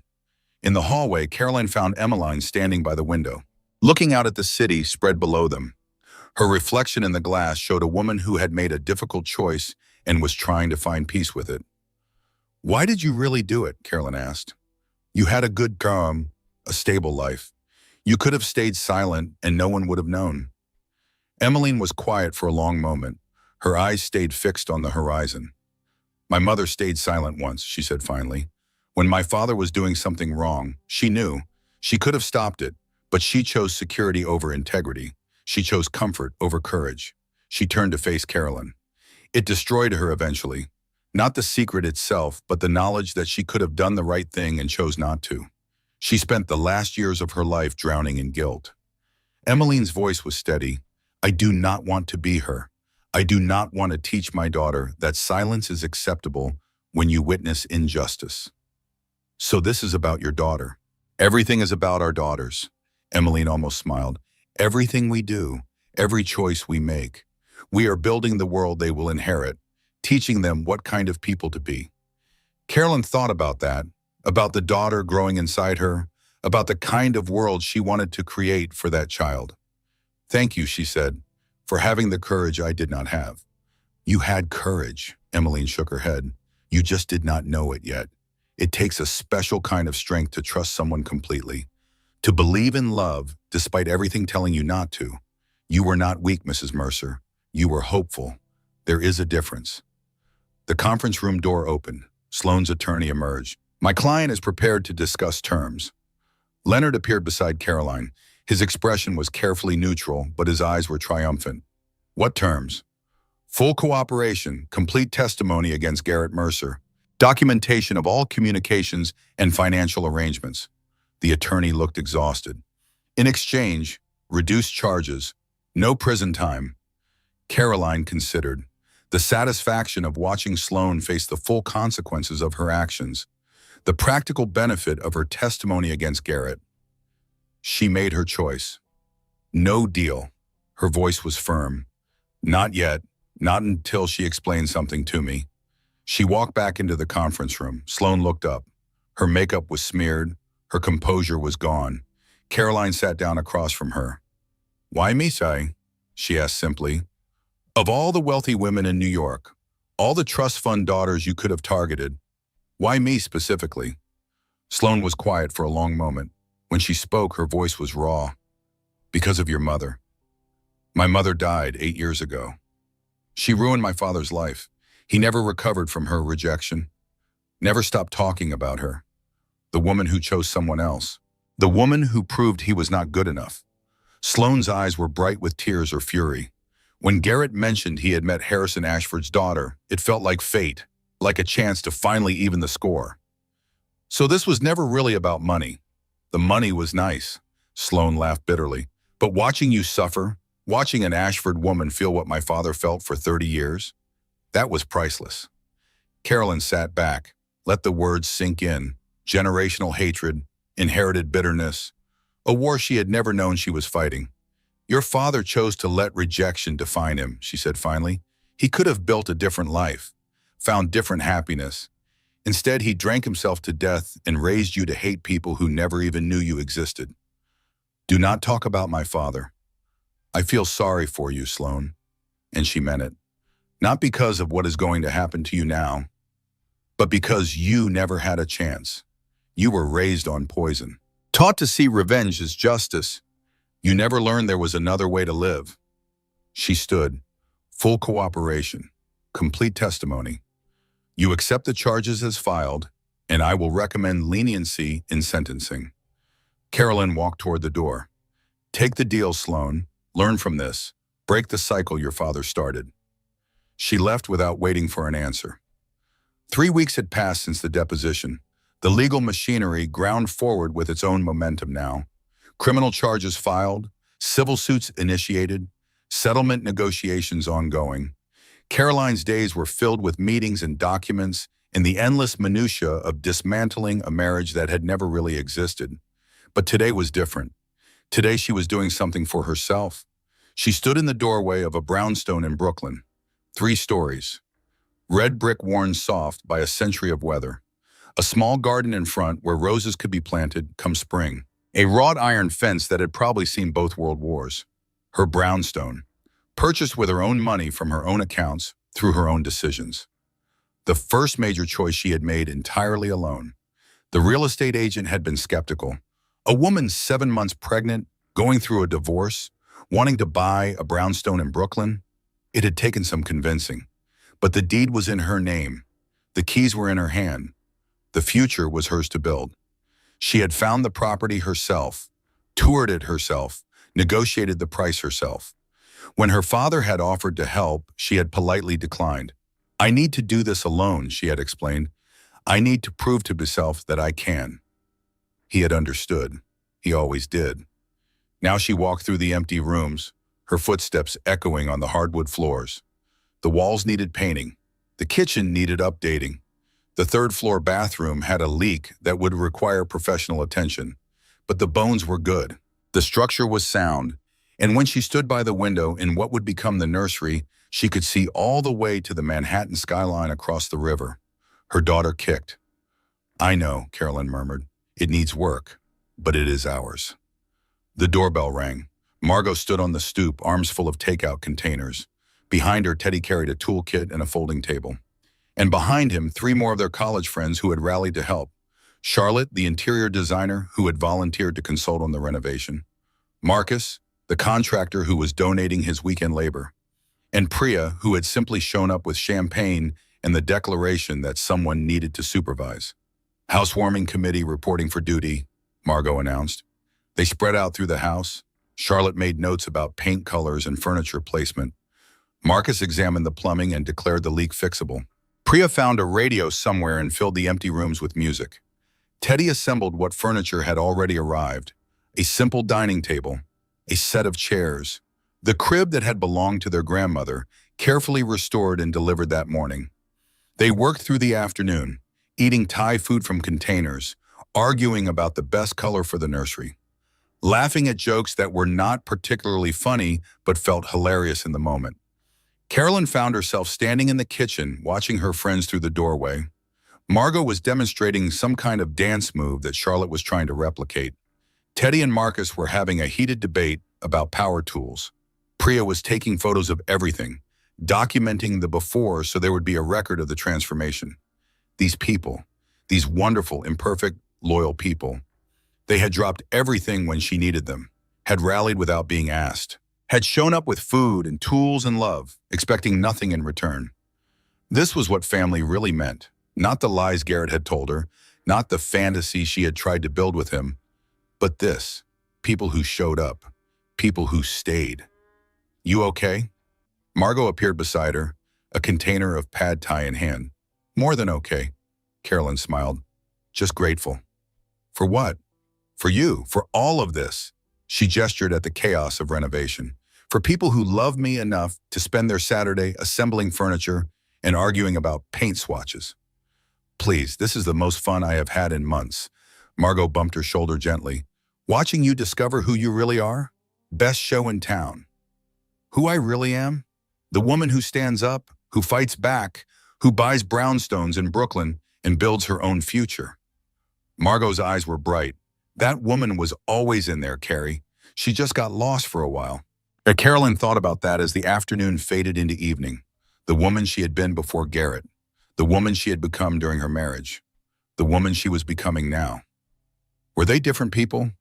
S1: In the hallway, Caroline found Emmeline standing by the window, looking out at the city spread below them. Her reflection in the glass showed a woman who had made a difficult choice and was trying to find peace with it. Why did you really do it? Caroline asked. You had a good a stable life. You could have stayed silent and no one would have known. Emmeline was quiet for a long moment. Her eyes stayed fixed on the horizon. My mother stayed silent once, she said finally. When my father was doing something wrong, she knew. She could have stopped it, but she chose security over integrity. She chose comfort over courage. She turned to face Caroline. It destroyed her eventually. Not the secret itself, but the knowledge that she could have done the right thing and chose not to. She spent the last years of her life drowning in guilt. Emmeline's voice was steady. I do not want to be her. I do not want to teach my daughter that silence is acceptable when you witness injustice. So this is about your daughter. Everything is about our daughters. Emmeline almost smiled. Everything we do, every choice we make. We are building the world they will inherit, teaching them what kind of people to be. Caroline thought about that, about the daughter growing inside her, about the kind of world she wanted to create for that child. Thank you, she said, for having the courage I did not have. You had courage, Emmeline shook her head. You just did not know it yet. It takes a special kind of strength to trust someone completely, to believe in love despite everything telling you not to. You were not weak, Mrs. Mercer. You were hopeful. There is a difference. The conference room door opened. Sloane's attorney emerged. My client is prepared to discuss terms. Leonard appeared beside Caroline. His expression was carefully neutral, but his eyes were triumphant. What terms? Full cooperation, complete testimony against Garrett Mercer, documentation of all communications and financial arrangements. The attorney looked exhausted. In exchange, reduced charges, no prison time. Caroline considered the satisfaction of watching Sloane face the full consequences of her actions, the practical benefit of her testimony against Garrett. She made her choice. No deal. Her voice was firm. Not yet, not until she explained something to me. She walked back into the conference room. Sloane looked up. Her makeup was smeared. Her composure was gone. Caroline sat down across from her. Why me, Sai? She asked simply. Of all the wealthy women in New York, all the trust fund daughters you could have targeted, why me specifically? Sloane was quiet for a long moment. When she spoke, her voice was raw. Because of your mother. My mother died 8 years ago. She ruined my father's life. He never recovered from her rejection. Never stopped talking about her. The woman who chose someone else. The woman who proved he was not good enough. Sloane's eyes were bright with tears or fury. When Garrett mentioned he had met Harrison Ashford's daughter, it felt like fate, like a chance to finally even the score. So this was never really about money. The money was nice. Sloane laughed bitterly. But watching you suffer, watching an Ashford woman feel what my father felt for 30 years, that was priceless. Caroline sat back, let the words sink in. Generational hatred, inherited bitterness, a war she had never known she was fighting. Your father chose to let rejection define him, she said finally. He could have built a different life, found different happiness. Instead, he drank himself to death and raised you to hate people who never even knew you existed. Do not talk about my father. I feel sorry for you, Sloane. And she meant it. Not because of what is going to happen to you now, but because you never had a chance. You were raised on poison, taught to see revenge as justice. You never learned there was another way to live. She stood, full cooperation, complete testimony. You accept the charges as filed, and I will recommend leniency in sentencing. Carolyn walked toward the door. Take the deal, Sloan. Learn from this. Break the cycle your father started. She left without waiting for an answer. 3 weeks had passed since the deposition. The legal machinery ground forward with its own momentum now. Criminal charges filed, civil suits initiated, settlement negotiations ongoing. Caroline's days were filled with meetings and documents and the endless minutiae of dismantling a marriage that had never really existed. But today was different. Today she was doing something for herself. She stood in the doorway of a brownstone in Brooklyn. 3 stories. Red brick worn soft by a century of weather. A small garden in front where roses could be planted come spring. A wrought iron fence that had probably seen both world wars. Her brownstone, purchased with her own money from her own accounts through her own decisions. The first major choice she had made entirely alone. The real estate agent had been skeptical. A woman 7 months pregnant, going through a divorce, wanting to buy a brownstone in Brooklyn. It had taken some convincing. But the deed was in her name. The keys were in her hand. The future was hers to build. She had found the property herself, toured it herself, negotiated the price herself. When her father had offered to help, she had politely declined. I need to do this alone, she had explained. I need to prove to myself that I can. He had understood. He always did. Now she walked through the empty rooms, her footsteps echoing on the hardwood floors. The walls needed painting. The kitchen needed updating. The 3rd floor bathroom had a leak that would require professional attention. But the bones were good. The structure was sound. And when she stood by the window in what would become the nursery, she could see all the way to the Manhattan skyline across the river. Her daughter kicked. I know, Carolyn murmured. It needs work, but it is ours. The doorbell rang. Margot stood on the stoop, arms full of takeout containers. Behind her, Teddy carried a toolkit and a folding table. And behind him, 3 more of their college friends who had rallied to help. Charlotte, the interior designer who had volunteered to consult on the renovation. Marcus, the contractor who was donating his weekend labor. And Priya, who had simply shown up with champagne and the declaration that someone needed to supervise. Housewarming committee reporting for duty, Margot announced. They spread out through the house. Charlotte made notes about paint colors and furniture placement. Marcus examined the plumbing and declared the leak fixable. Priya found a radio somewhere and filled the empty rooms with music. Teddy assembled what furniture had already arrived. A simple dining table, a set of chairs, the crib that had belonged to their grandmother, carefully restored and delivered that morning. They worked through the afternoon, eating Thai food from containers, arguing about the best color for the nursery, laughing at jokes that were not particularly funny but felt hilarious in the moment. Carolyn found herself standing in the kitchen, watching her friends through the doorway. Margot was demonstrating some kind of dance move that Charlotte was trying to replicate. Teddy and Marcus were having a heated debate about power tools. Priya was taking photos of everything, documenting the before so there would be a record of the transformation. These people, these wonderful, imperfect, loyal people, they had dropped everything when she needed them, had rallied without being asked, had shown up with food and tools and love, expecting nothing in return. This was what family really meant, not the lies Garrett had told her, not the fantasy she had tried to build with him, but this, people who showed up, people who stayed. You okay? Margot appeared beside her, a container of pad thai in hand. More than okay, Carolyn smiled. Just grateful. For what? For you, for all of this. She gestured at the chaos of renovation. For people who love me enough to spend their Saturday assembling furniture and arguing about paint swatches. Please, this is the most fun I have had in months. Margot bumped her shoulder gently. Watching you discover who you really are? Best show in town. Who I really am? The woman who stands up, who fights back, who buys brownstones in Brooklyn and builds her own future. Margot's eyes were bright. That woman was always in there, Carrie. She just got lost for a while. Carolyn thought about that as the afternoon faded into evening. The woman she had been before Garrett. The woman she had become during her marriage. The woman she was becoming now. Were they different people?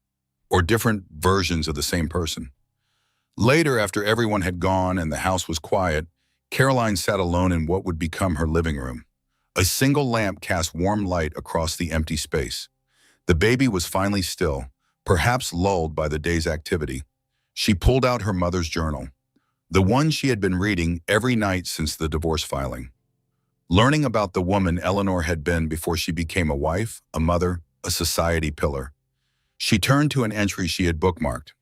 S1: Or different versions of the same person? Later, after everyone had gone and the house was quiet, Caroline sat alone in what would become her living room. A single lamp cast warm light across the empty space. The baby was finally still, perhaps lulled by the day's activity. She pulled out her mother's journal, the one she had been reading every night since the divorce filing. Learning about the woman Eleanor had been before she became a wife, a mother, a society pillar. She turned to an entry she had bookmarked.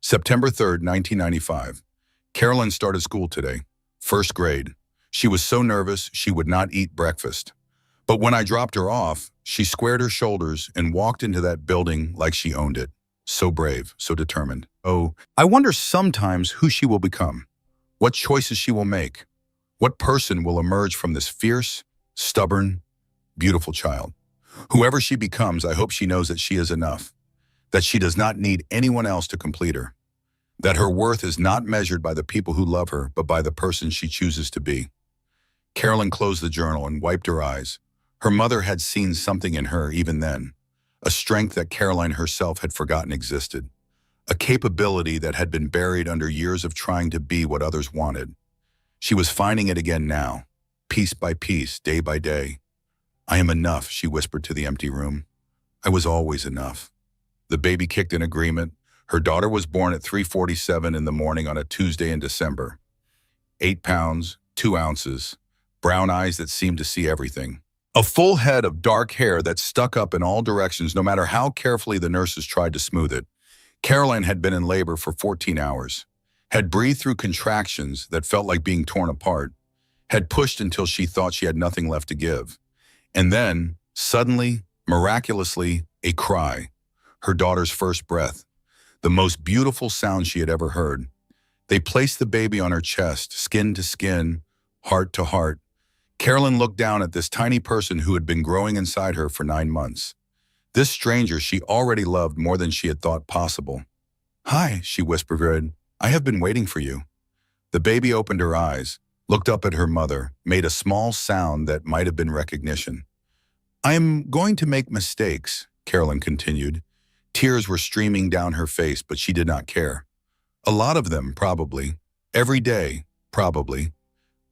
S1: September 3rd, 1995. Carolyn started school today, first grade. She was so nervous she would not eat breakfast. But when I dropped her off, she squared her shoulders and walked into that building like she owned it. So brave, so determined. Oh, I wonder sometimes who she will become, what choices she will make, what person will emerge from this fierce, stubborn, beautiful child. Whoever she becomes, I hope she knows that she is enough, that she does not need anyone else to complete her, that her worth is not measured by the people who love her, but by the person she chooses to be. Carolyn closed the journal and wiped her eyes. Her mother had seen something in her even then, a strength that Caroline herself had forgotten existed, a capability that had been buried under years of trying to be what others wanted. She was finding it again now, piece by piece, day by day. I am enough, she whispered to the empty room. I was always enough. The baby kicked in agreement. Her daughter was born at 3:47 in the morning on a Tuesday in December. 8 pounds, 2 ounces, brown eyes that seemed to see everything. A full head of dark hair that stuck up in all directions no matter how carefully the nurses tried to smooth it. Caroline had been in labor for 14 hours, had breathed through contractions that felt like being torn apart, had pushed until she thought she had nothing left to give. And then, suddenly, miraculously, a cry, her daughter's first breath, the most beautiful sound she had ever heard. They placed the baby on her chest, skin to skin, heart to heart. Carolyn looked down at this tiny person who had been growing inside her for 9 months. This stranger she already loved more than she had thought possible. "Hi," she whispered, "I have been waiting for you." The baby opened her eyes, looked up at her mother, made a small sound that might have been recognition. "I am going to make mistakes," Carolyn continued. Tears were streaming down her face, but she did not care. "A lot of them, probably. Every day, probably.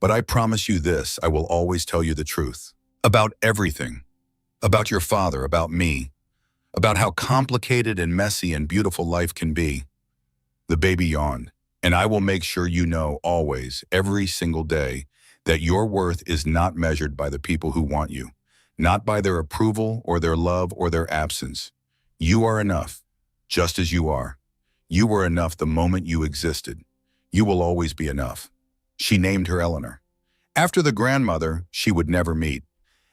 S1: But I promise you this, I will always tell you the truth. About everything. About your father, about me. About how complicated and messy and beautiful life can be." The baby yawned. "And I will make sure you know always, every single day, that your worth is not measured by the people who want you, not by their approval or their love or their absence. You are enough, just as you are. You were enough the moment you existed. You will always be enough." She named her Eleanor. After the grandmother she would never meet.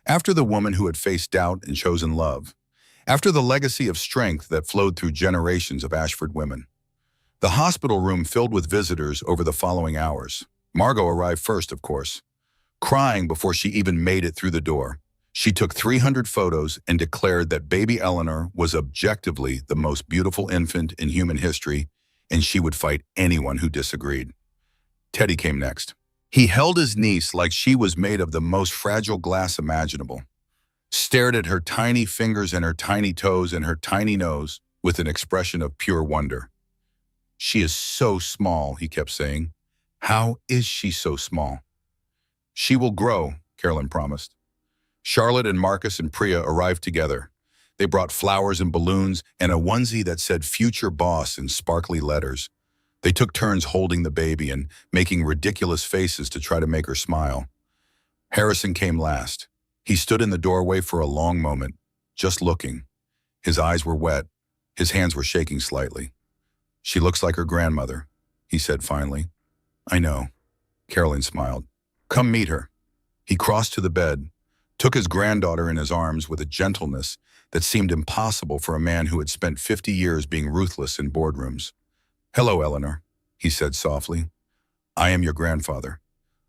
S1: After the woman who had faced doubt and chosen love. After the legacy of strength that flowed through generations of Ashford women. The hospital room filled with visitors over the following hours. Margot arrived first, of course, crying before she even made it through the door. She took 300 photos and declared that baby Eleanor was objectively the most beautiful infant in human history, and she would fight anyone who disagreed. Teddy came next. He held his niece like she was made of the most fragile glass imaginable, stared at her tiny fingers and her tiny toes and her tiny nose with an expression of pure wonder. "She is so small," he kept saying. "How is she so small?" "She will grow," Carolyn promised. Charlotte and Marcus and Priya arrived together. They brought flowers and balloons and a onesie that said "Future Boss" in sparkly letters. They took turns holding the baby and making ridiculous faces to try to make her smile. Harrison came last. He stood in the doorway for a long moment, just looking. His eyes were wet. His hands were shaking slightly. "She looks like her grandmother," he said finally. "I know," Caroline smiled. "Come meet her." He crossed to the bed, took his granddaughter in his arms with a gentleness that seemed impossible for a man who had spent 50 years being ruthless in boardrooms. "Hello, Eleanor," he said softly. "I am your grandfather.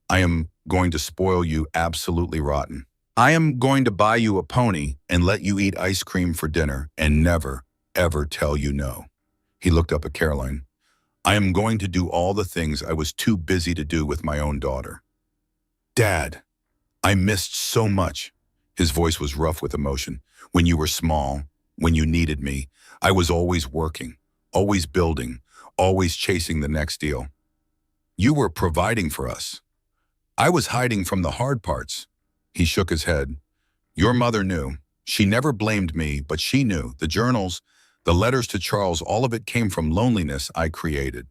S1: I am going to spoil you absolutely rotten. I am going to buy you a pony and let you eat ice cream for dinner and never, ever tell you no." He looked up at Caroline. "I am going to do all the things I was too busy to do with my own daughter." "Dad, I missed so much." His voice was rough with emotion. "When you were small, when you needed me, I was always working, always building, always chasing the next deal. You were providing for us. I was hiding from the hard parts. He shook his head. Your mother knew. She never blamed me, but she knew. The journals, the letters to Charles, all of it came from loneliness I created.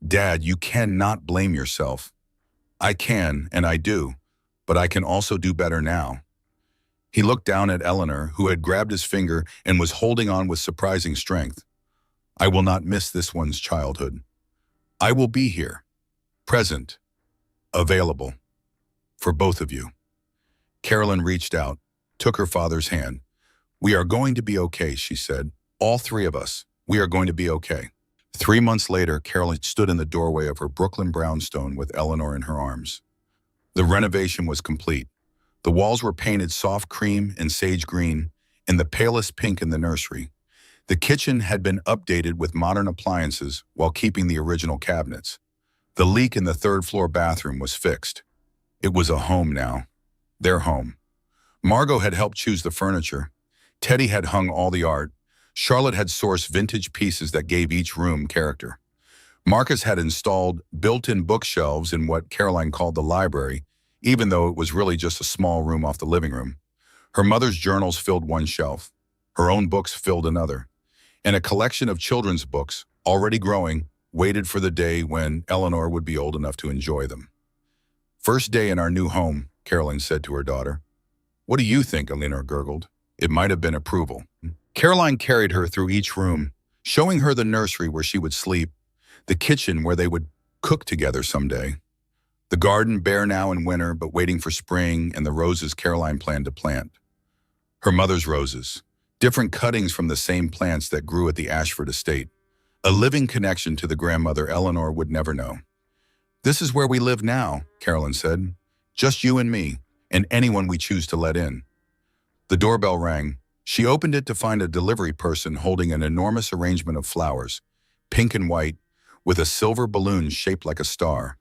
S1: Dad, you cannot blame yourself. I can, and I do, but I can also do better now. He looked down at Eleanor, who had grabbed his finger and was holding on with surprising strength. I will not miss this one's childhood. I will be here, present, available, for both of you. Carolyn reached out, took her father's hand. We are going to be okay, she said. All three of us, we are going to be okay. 3 months later, Carolyn stood in the doorway of her Brooklyn brownstone with Eleanor in her arms. The renovation was complete. The walls were painted soft cream and sage green, and the palest pink in the nursery. The kitchen had been updated with modern appliances while keeping the original cabinets. The leak in the third-floor bathroom was fixed. It was a home now. Their home. Margot had helped choose the furniture. Teddy had hung all the art. Charlotte had sourced vintage pieces that gave each room character. Marcus had installed built-in bookshelves in what Caroline called the library, even though it was really just a small room off the living room. Her mother's journals filled one shelf. Her own books filled another. And a collection of children's books, already growing, waited for the day when Eleanor would be old enough to enjoy them. First day in our new home, Caroline said to her daughter. What do you think? Eleanor gurgled. It might have been approval. Caroline carried her through each room, showing her the nursery where she would sleep, the kitchen where they would cook together someday, the garden bare now in winter but waiting for spring, and the roses Caroline planned to plant. Her mother's roses, different cuttings from the same plants that grew at the Ashford estate, a living connection to the grandmother Eleanor would never know. This is where we live now, Caroline said. Just you and me, and anyone we choose to let in. The doorbell rang. She opened it to find a delivery person holding an enormous arrangement of flowers, pink and white, with a silver balloon shaped like a star.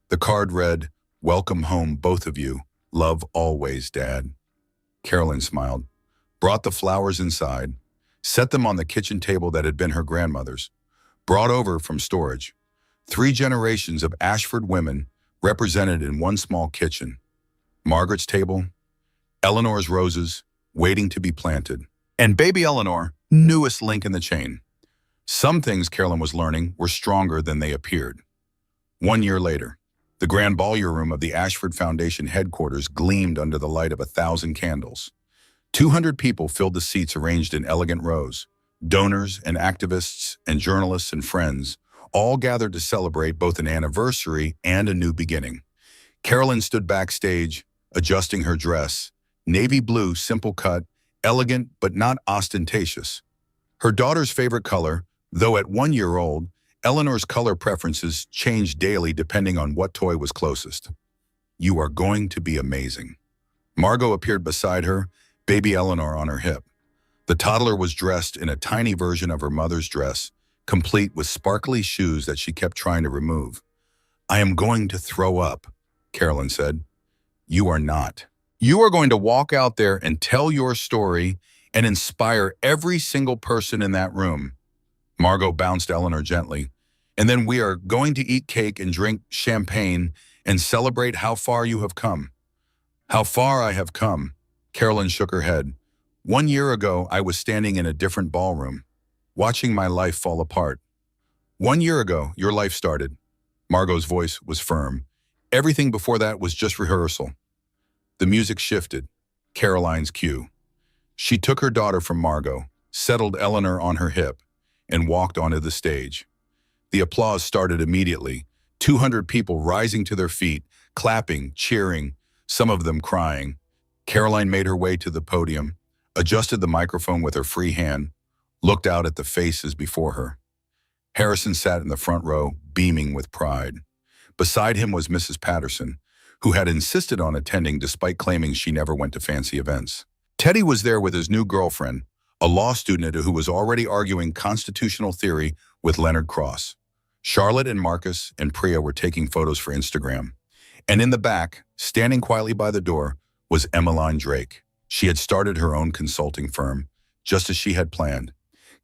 S1: The card read, Welcome home, both of you. Love always, Dad. Caroline smiled, brought the flowers inside, set them on the kitchen table that had been her grandmother's, brought over from storage. 3 generations of Ashford women represented in one small kitchen. Margaret's table, Eleanor's roses, waiting to be planted, and baby Eleanor, newest link in the chain. Some things Caroline was learning were stronger than they appeared. 1 year later, the grand ballroom of the Ashford Foundation headquarters gleamed under the light of 1,000 candles. 200 people filled the seats arranged in elegant rows. Donors and activists and journalists and friends, all gathered to celebrate both an anniversary and a new beginning. Caroline stood backstage, adjusting her dress, navy blue, simple cut, elegant but not ostentatious. Her daughter's favorite color, though at 1 year old, Eleanor's color preferences changed daily depending on what toy was closest. You are going to be amazing. Margot appeared beside her, baby Eleanor on her hip. The toddler was dressed in a tiny version of her mother's dress, complete with sparkly shoes that she kept trying to remove. I am going to throw up, Caroline said. You are not. You are going to walk out there and tell your story and inspire every single person in that room. Margot bounced Eleanor gently. And then we are going to eat cake and drink champagne and celebrate how far you have come. How far I have come. Caroline shook her head. 1 year ago, I was standing in a different ballroom, watching my life fall apart. 1 year ago, your life started. Margot's voice was firm. Everything before that was just rehearsal. The music shifted. Caroline's cue. She took her daughter from Margot, settled Eleanor on her hip, and walked onto the stage. The applause started immediately, 200 people rising to their feet, clapping, cheering, some of them crying. Caroline made her way to the podium, adjusted the microphone with her free hand, looked out at the faces before her. Harrison sat in the front row, beaming with pride. Beside him was Mrs. Patterson, who had insisted on attending despite claiming she never went to fancy events. Teddy was there with his new girlfriend, a law student who was already arguing constitutional theory with Leonard Cross. Charlotte and Marcus and Priya were taking photos for Instagram. And in the back, standing quietly by the door, was Emmeline Drake. She had started her own consulting firm, just as she had planned.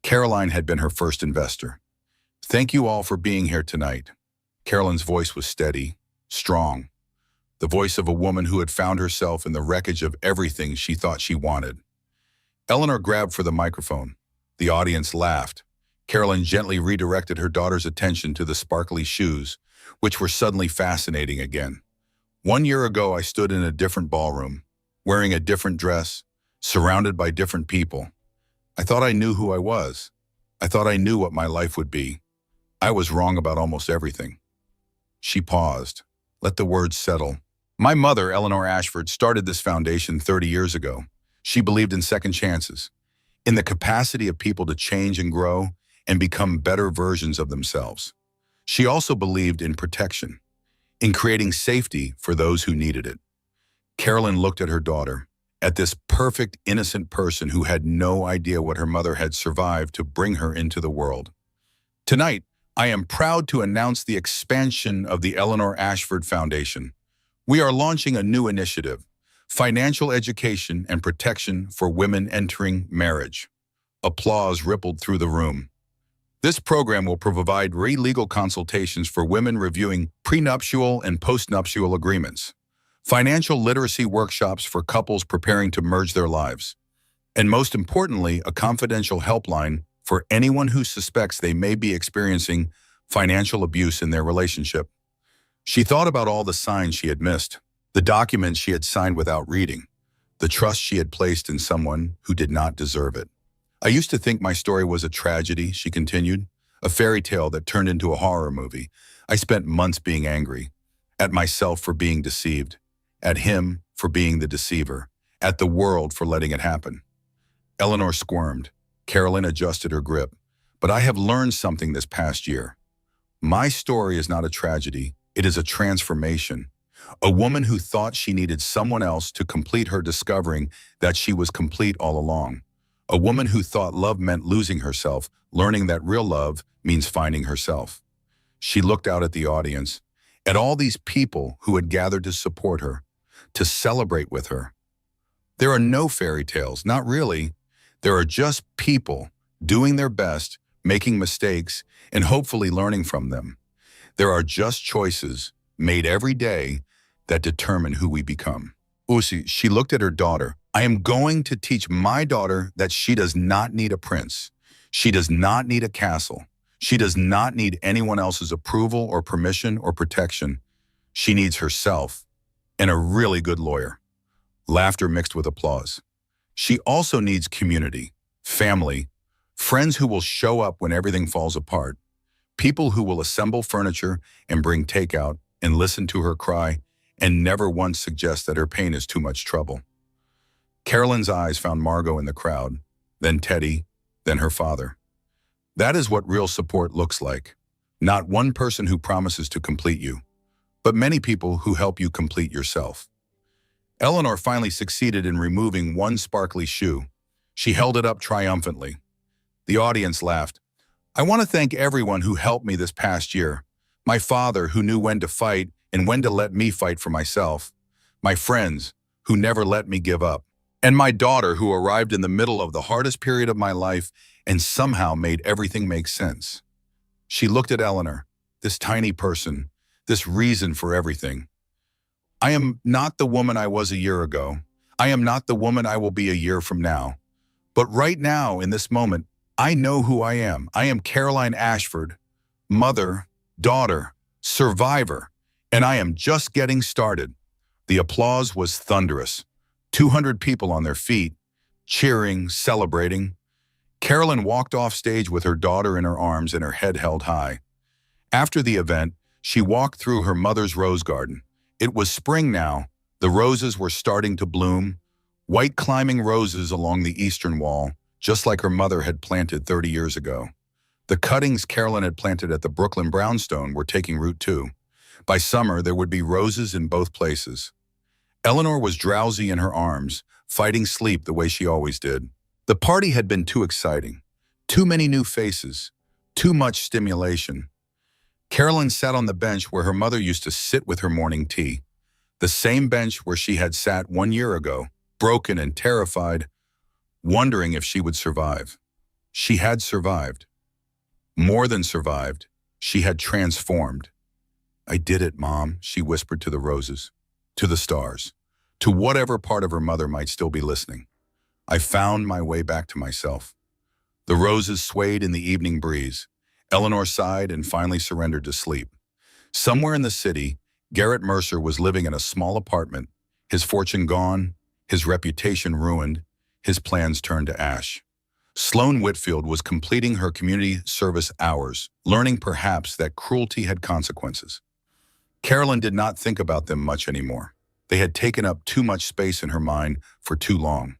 S1: Caroline had been her first investor. Thank you all for being here tonight. Caroline's voice was steady, strong. the voice of a woman who had found herself in the wreckage of everything she thought she wanted. Eleanor grabbed for the microphone. The audience laughed. Carolyn gently redirected her daughter's attention to the sparkly shoes, which were suddenly fascinating again. 1 year ago, I stood in a different ballroom, wearing a different dress, surrounded by different people. I thought I knew who I was. I thought I knew what my life would be. I was wrong about almost everything. She paused. Let the words settle. My mother, Eleanor Ashford, started this foundation 30 years ago. She believed in second chances, in the capacity of people to change and grow and become better versions of themselves. She also believed in protection, in creating safety for those who needed it. Carolyn looked at her daughter, at this perfect, innocent person who had no idea what her mother had survived to bring her into the world. Tonight, I am proud to announce the expansion of the Eleanor Ashford Foundation. We are launching a new initiative, financial education and protection for women entering marriage. Applause rippled through the room. This program will provide legal consultations for women reviewing prenuptial and postnuptial agreements, financial literacy workshops for couples preparing to merge their lives, and most importantly, a confidential helpline for anyone who suspects they may be experiencing financial abuse in their relationship. She thought about all the signs she had missed, the documents she had signed without reading, the trust she had placed in someone who did not deserve it. I used to think my story was a tragedy, she continued, a fairy tale that turned into a horror movie. I spent months being angry, at myself for being deceived, at him for being the deceiver, at the world for letting it happen. Eleanor squirmed. Carolyn adjusted her grip. But I have learned something this past year. My story is not a tragedy. It is a transformation. A woman who thought she needed someone else to complete her discovering that she was complete all along. A woman who thought love meant losing herself, learning that real love means finding herself. She looked out at the audience, at all these people who had gathered to support her, to celebrate with her. There are no fairy tales, not really. There are just people doing their best, making mistakes, and hopefully learning from them. There are just choices made every day that determine who we become. Usi, she looked at her daughter. I am going to teach my daughter that she does not need a prince. She does not need a castle. She does not need anyone else's approval or permission or protection. She needs herself and a really good lawyer. Laughter mixed with applause. She also needs community, family, friends who will show up when everything falls apart, people who will assemble furniture and bring takeout and listen to her cry and never once suggest that her pain is too much trouble. Carolyn's eyes found Margot in the crowd, then Teddy, then her father. That is what real support looks like. Not one person who promises to complete you, but many people who help you complete yourself. Eleanor finally succeeded in removing one sparkly shoe. She held it up triumphantly. The audience laughed. I want to thank everyone who helped me this past year. My father, who knew when to fight and when to let me fight for myself. My friends, who never let me give up. And my daughter, who arrived in the middle of the hardest period of my life and somehow made everything make sense. She looked at Eleanor, this tiny person, this reason for everything. I am not the woman I was a year ago. I am not the woman I will be a year from now. But right now, in this moment, I know who I am. I am Caroline Ashford, mother, daughter, survivor, and I am just getting started. The applause was thunderous. 200 people on their feet, cheering, celebrating. Carolyn walked off stage with her daughter in her arms and her head held high. After the event, she walked through her mother's rose garden. It was spring now. The roses were starting to bloom, white climbing roses along the eastern wall, just like her mother had planted 30 years ago. The cuttings Carolyn had planted at the Brooklyn brownstone were taking root too. By summer, there would be roses in both places. Eleanor was drowsy in her arms, fighting sleep the way she always did. The party had been too exciting. Too many new faces. Too much stimulation. Carolyn sat on the bench where her mother used to sit with her morning tea. The same bench where she had sat 1 year ago, broken and terrified, wondering if she would survive. She had survived. More than survived, she had transformed. I did it, Mom, she whispered to the roses. to the stars, to whatever part of her mother might still be listening. I found my way back to myself. The roses swayed in the evening breeze. Eleanor sighed and finally surrendered to sleep. Somewhere in the city, Garrett Mercer was living in a small apartment, his fortune gone, his reputation ruined, his plans turned to ash. Sloane Whitfield was completing her community service hours, learning perhaps that cruelty had consequences. Carolyn did not think about them much anymore. They had taken up too much space in her mind for too long.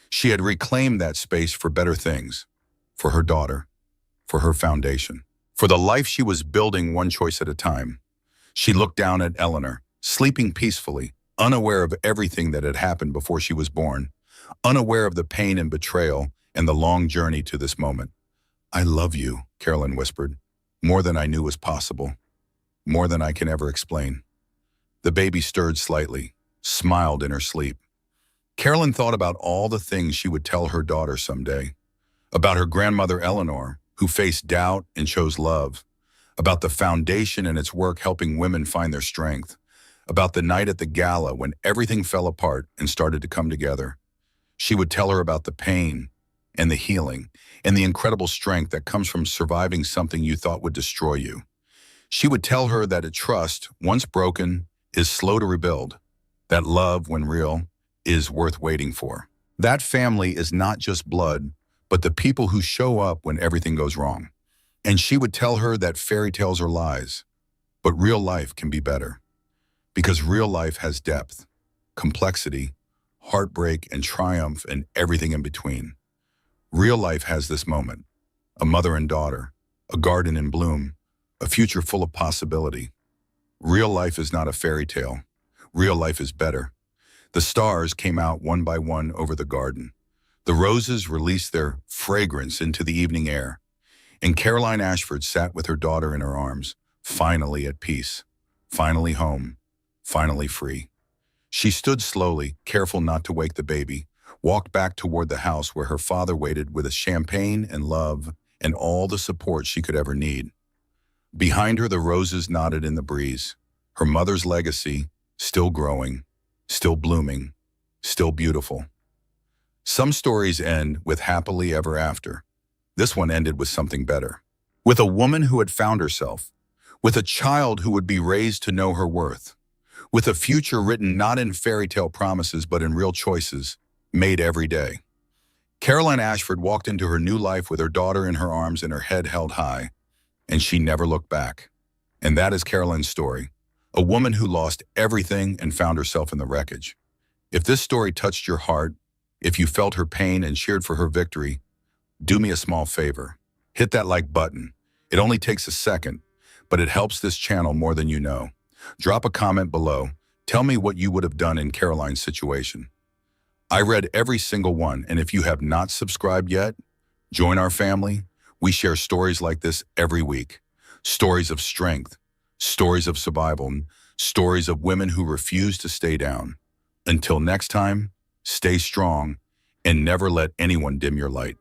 S1: She had reclaimed that space for better things, for her daughter, for her foundation, for the life she was building one choice at a time. She looked down at Eleanor, sleeping peacefully, unaware of everything that had happened before she was born, unaware of the pain and betrayal and the long journey to this moment. "I love you," Carolyn whispered, "more than I knew was possible, more than I can ever explain." The baby stirred slightly, smiled in her sleep. Carolyn thought about all the things she would tell her daughter someday, about her grandmother Eleanor, who faced doubt and chose love, about the foundation and its work helping women find their strength, about the night at the gala when everything fell apart and started to come together. She would tell her about the pain and the healing and the incredible strength that comes from surviving something you thought would destroy you. She would tell her that a trust, once broken, is slow to rebuild, that love, when real, is worth waiting for. That family is not just blood, but the people who show up when everything goes wrong. And she would tell her that fairy tales are lies, but real life can be better. Because real life has depth, complexity, heartbreak, and triumph, and everything in between. Real life has this moment, a mother and daughter, a garden in bloom, a future full of possibility. Real life is not a fairy tale. Real life is better. The stars came out one by one over the garden. The roses released their fragrance into the evening air. And Caroline Ashford sat with her daughter in her arms, finally at peace, finally home, finally free. She stood slowly, careful not to wake the baby, walked back toward the house where her father waited with a champagne and love and all the support she could ever need. Behind her, the roses nodded in the breeze, her mother's legacy still growing, still blooming, still beautiful. Some stories end with happily ever after. This one ended with something better. With a woman who had found herself, with a child who would be raised to know her worth, with a future written not in fairy tale promises but in real choices made every day. Caroline Ashford walked into her new life with her daughter in her arms and her head held high, and she never looked back. And that is Caroline's story, a woman who lost everything and found herself in the wreckage. If this story touched your heart, if you felt her pain and cheered for her victory, do me a small favor. Hit that like button. It only takes a second, but it helps this channel more than you know. Drop a comment below. Tell me what you would have done in Caroline's situation. I read every single one, and if you have not subscribed yet, join our family. We share stories like this every week. Stories of strength, stories of survival, stories of women who refuse to stay down. Until next time, stay strong and never let anyone dim your light.